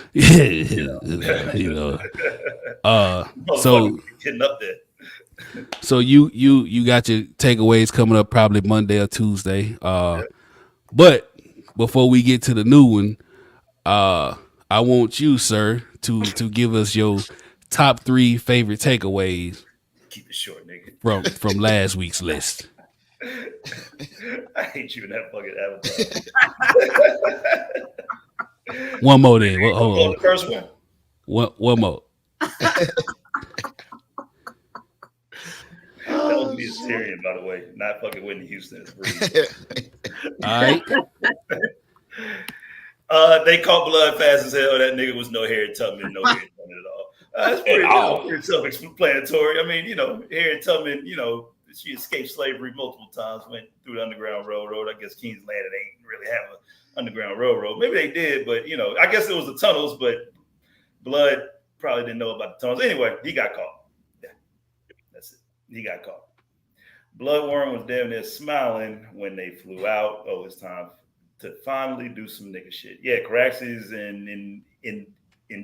you know. So getting up there. So you got your takeaways coming up probably Monday or Tuesday. But before we get to the new one, I want you, sir, to give us your top 3 favorite takeaways. Keep it short, nigga. From last week's list. I hate you in that fucking avatar. One more then. Hold on. The first one. One more. That was me as Tyrion, by the way, not fucking Whitney Houston. All right. They caught blood fast as hell. That nigga was no Harriet Tubman, no Harriet Tubman at all. That's pretty self-explanatory. I mean, Harriet Tubman, she escaped slavery multiple times, went through the Underground Railroad. I guess King's Landing ain't really have an Underground Railroad. Maybe they did, but I guess it was the tunnels. But Blood probably didn't know about the tunnels. Anyway, he got caught. Yeah, that's it. He got caught. Bloodworm was damn near smiling when they flew out. Oh, it's time to finally do some nigga shit. Yeah, Caraxes and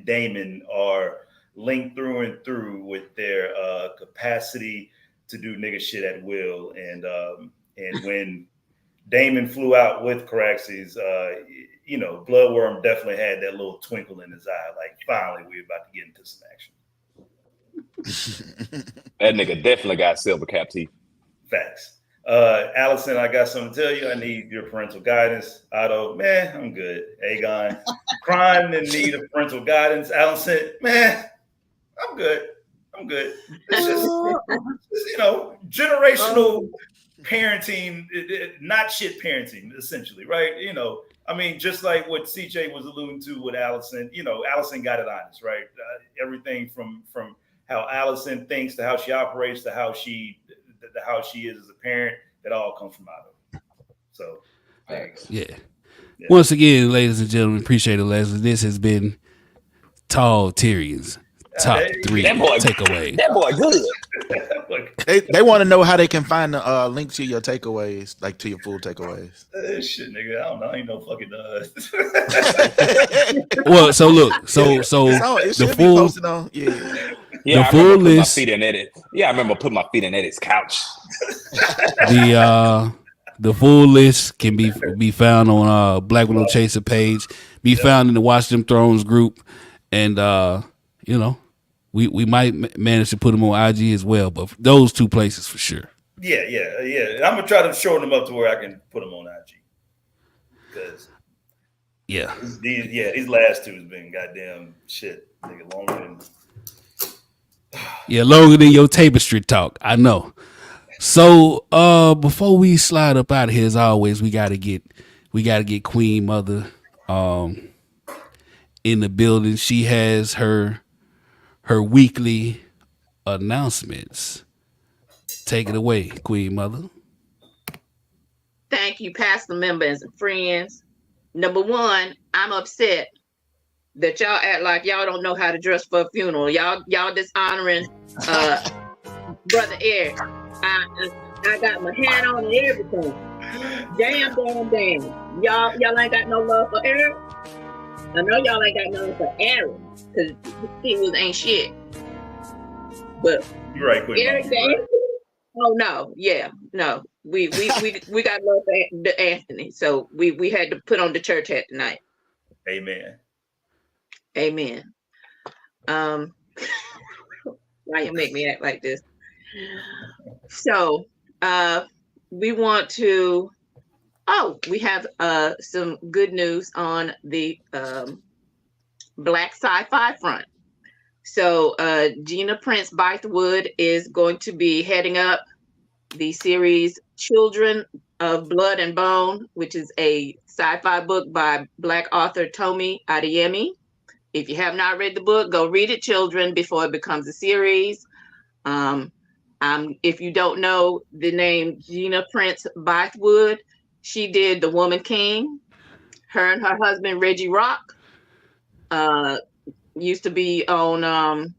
Daemon are linked through and through with their capacity to do nigga shit at will. And when Daemon flew out with Caraxes, Bloodworm definitely had that little twinkle in his eye. Like, finally, we're about to get into some action. That nigga definitely got silver cap teeth. Facts. Alicent, I got something to tell you. I need your parental guidance. Otto, man, I'm good. Aegon, crying in need of parental guidance. Alicent, man, I'm good. It's just generational parenting, not shit parenting, essentially, right? I mean, just like what CJ was alluding to with Alicent, Alicent got it honest, right? Everything from how Alicent thinks to how she operates to how she is as a parent, it all comes from Otto. So, thanks. Yeah. Once again, ladies and gentlemen, appreciate it, Leslie. This has been Tall Tyrion's top 3 takeaways. That boy good. They want to know how they can find the link to your takeaways, like to your full takeaways. Shit, nigga, I don't know. I ain't no fucking Well, so look, so the full Yeah, the full list. I remember putting my feet in Eddie's couch. The full list can be found on Black Widow Chaser page. Be found in the Watch Them Thrones group, and you know, we might manage to put them on IG as well. But those two places for sure. Yeah. I'm gonna try to shorten them up to where I can put them on IG. Because these last two has been goddamn shit. Nigga, longer than your tapestry talk. I know. So before we slide up out of here, as always, we gotta get Queen Mother in the building. She has her weekly announcements. Take it away, Queen Mother. Thank you, Pastor members and friends. Number one, I'm upset that y'all act like y'all don't know how to dress for a funeral. Y'all dishonoring Brother Eric. I got my hat on and everything. Damn. Y'all ain't got no love for Eric. I know y'all ain't got nothing for Eric because he ain't shit. But you're right, Queen. Eric, oh no, no. We got love for Anthony, so we had to put on the church hat tonight. Amen. Why you make me act like this? So we want to we have some good news on the Black sci-fi front. So Gina Prince Bythewood is going to be heading up the series Children of Blood and Bone, which is a sci-fi book by Black author Tomi Adeyemi. If you have not read the book, go read it, children, before it becomes a series. If you don't know the name Gina Prince Bythewood, she did The Woman King. Her and her husband Reggie Rock used to be on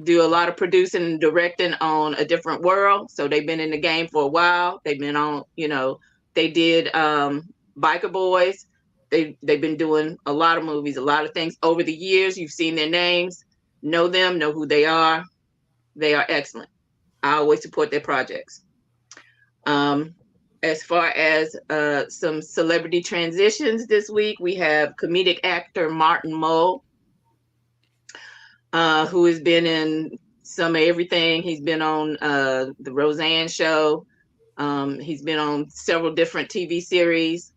do a lot of producing and directing on A Different World. So they've been in the game for a while. They've been on, they did Biker Boys. They've been doing a lot of movies, a lot of things over the years. You've seen their names, know them, know who they are. They are excellent. I always support their projects. As far as some celebrity transitions this week, we have comedic actor Martin Mull, who has been in some of everything. He's been on the Roseanne show. He's been on several different TV series,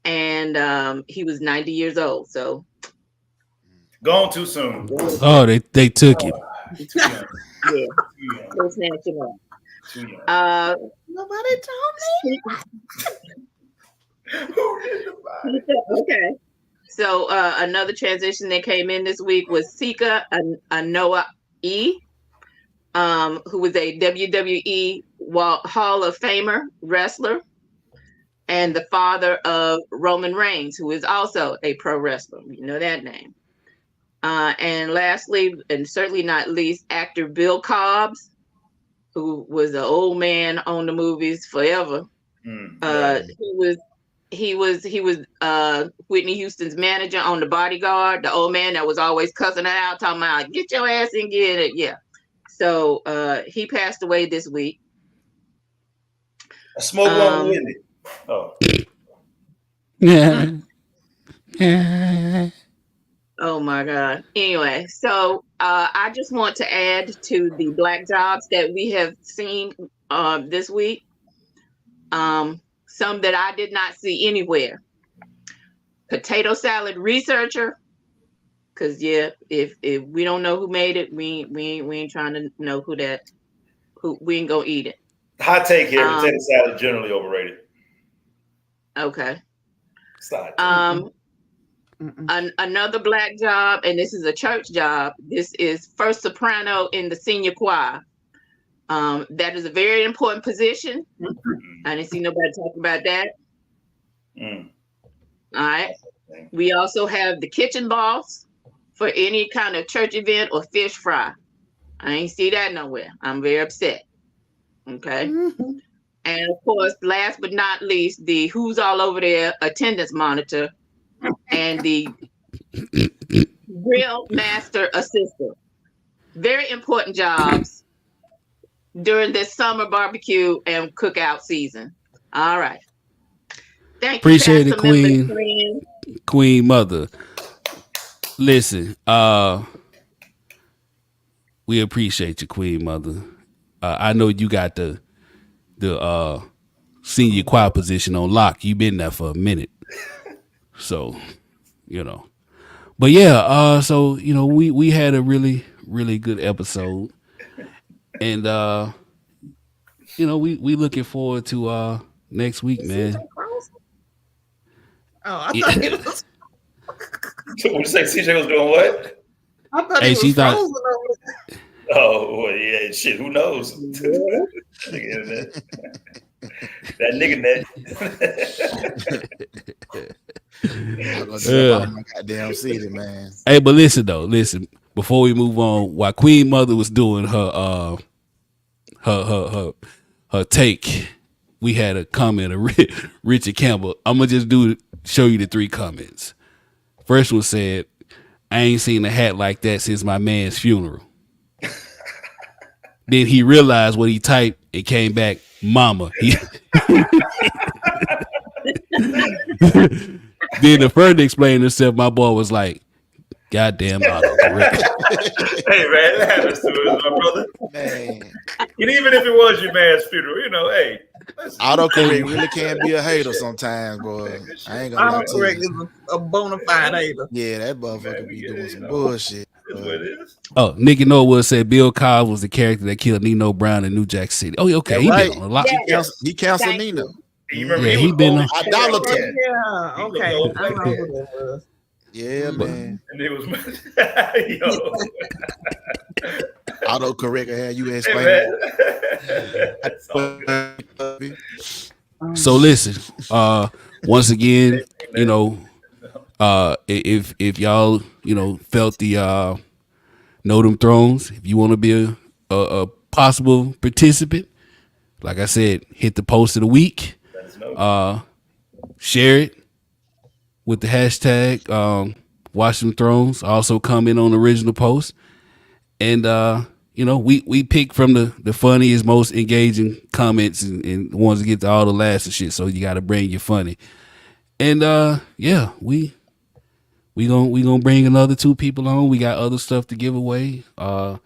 and he was 90 years old. So gone too soon. Oh, they took him. Yeah, they snatched him up. Nobody told me. Okay. So another transition that came in this week was Sika Anoa E, who was a WWE Hall of Famer wrestler and the father of Roman Reigns, who is also a pro wrestler. You know that name. And lastly, and certainly not least, actor Bill Cobbs, who was an old man on the movies forever. He was Whitney Houston's manager on The Bodyguard, the old man that was always cussing her out, talking about get your ass and get it. Yeah. So he passed away this week. A smoke on Wendy. Oh. Yeah. Oh my God. Anyway, so I just want to add to the Black jobs that we have seen this week. Some that I did not see anywhere. Potato salad researcher, because if we don't know who made it, we ain't trying to know who we ain't gonna eat it. Hot take here: potato salad generally overrated. Okay. Stop. Another Black job, and this is a church job. This is first soprano in the senior choir. That is a very important position. I didn't see nobody talk about that. All right. We also have the kitchen boss for any kind of church event or fish fry. I ain't see that nowhere. I'm very upset. Okay. And of course, last but not least, the who's all over there attendance monitor and the grill master assistant. Very important jobs during this summer barbecue and cookout season. All right. Thank Appreciate you, it, cast member Queen. friend. Queen Mother. Listen, we appreciate you, Queen Mother. I know you got the senior choir position on lock. You've been there for a minute. So, But yeah, so we had a really, really good episode. And we looking forward to next week, man. Oh, I thought he was. So what you say? CJ was doing what? I thought Hey, he she was thought- frozen over there. Oh, well, yeah, shit. Who knows? Nigga internet. That nigga net. I'm gonna jump out my goddamn city, man. Hey, but listen. Before we move on, while Queen Mother was doing her take, we had a comment of Richard Campbell. I'm gonna just show you the 3 comments. First one said, "I ain't seen a hat like that since my man's funeral." Then he realized what he typed. It came back, "Mama." Then to further explain himself, my boy was like, "Goddamn autocorrect." Hey, man, that happens to us, my brother. Man, And even if it was your man's funeral, hey. Listen. autocorrect really can be a hater sometimes, boy. I ain't gonna lie to Autocorrect you. is a bona fide hater. Yeah, that motherfucker be doing some bullshit. That's what it is. Oh, Nicky Norwood said Bill Cobb was the character that killed Nino Brown in New Jack City. Oh, okay. He Right. been on a lot. He canceled Nino. You remember Yeah, he he was been old on- as shit Idolater. back then. Yeah, okay. I know who that was. Yeah, man. And it was yo. Autocorrect had you Hey, explain. man. That's all good. So listen, once again, if y'all, felt the Know Them Thrones, if you want to be a possible participant, like I said, hit the post of the week, Let us know. share it with the hashtag Watch Them Thrones. Also comment on the original post. And we pick from the funniest, most engaging comments and the ones that get to all the laughs and shit. So you gotta bring your funny. And we gonna bring another 2 people on. We got other stuff to give away. I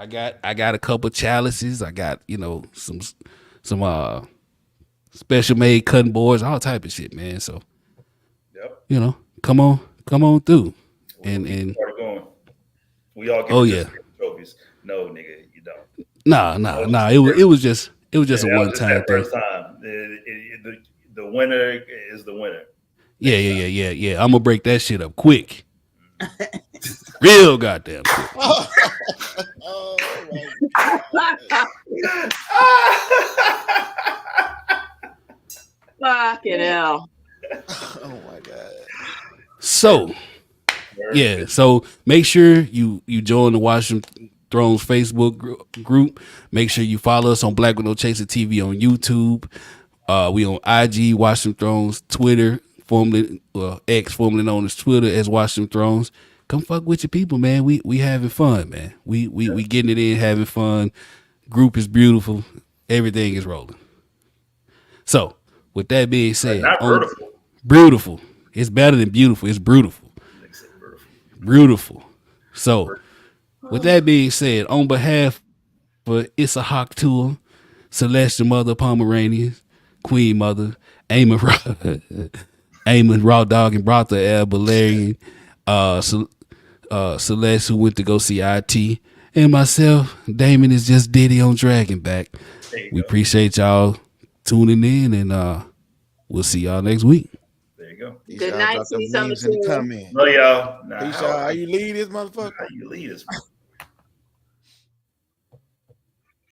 got a couple chalices. I got, some special made cutting boards, all type of shit, man. So Yep. come on through. And Start going. We all get trophies. No, nigga, you don't. nah. It was just a That was one just time that thing. first time. The winner is the winner. Yeah. I'm gonna break that shit up quick. Real goddamn quick. Oh my Fucking hell. Oh my god. So make sure you join the Washington Thrones Facebook group. Make sure you follow us on Black with No Chaser TV on YouTube. We on IG, Washington Thrones, Twitter, X, formerly known as Twitter as Washington Thrones. Come fuck with your people, man. We having fun, man. We getting it in, having fun. Group is beautiful. Everything is rolling. So, with that being said, Not beautiful. Beautiful. It's better than beautiful. It's beautiful. Beautiful. So, with that being said, on behalf of It's a Hawk Tour, Celestial Mother Pomeranians, Queen Mother, Eamon Raw Dog and Brother El Balerian, Celeste who went to go see IT, and myself, Daemon is just Diddy on Dragonback. We appreciate y'all tuning in, and we'll see y'all next week. There you go. Good night, Drop them see some memes in the of you. comments. Love y'all. Nah, Peace, y'all. How you leave this motherfucker? How you lead us?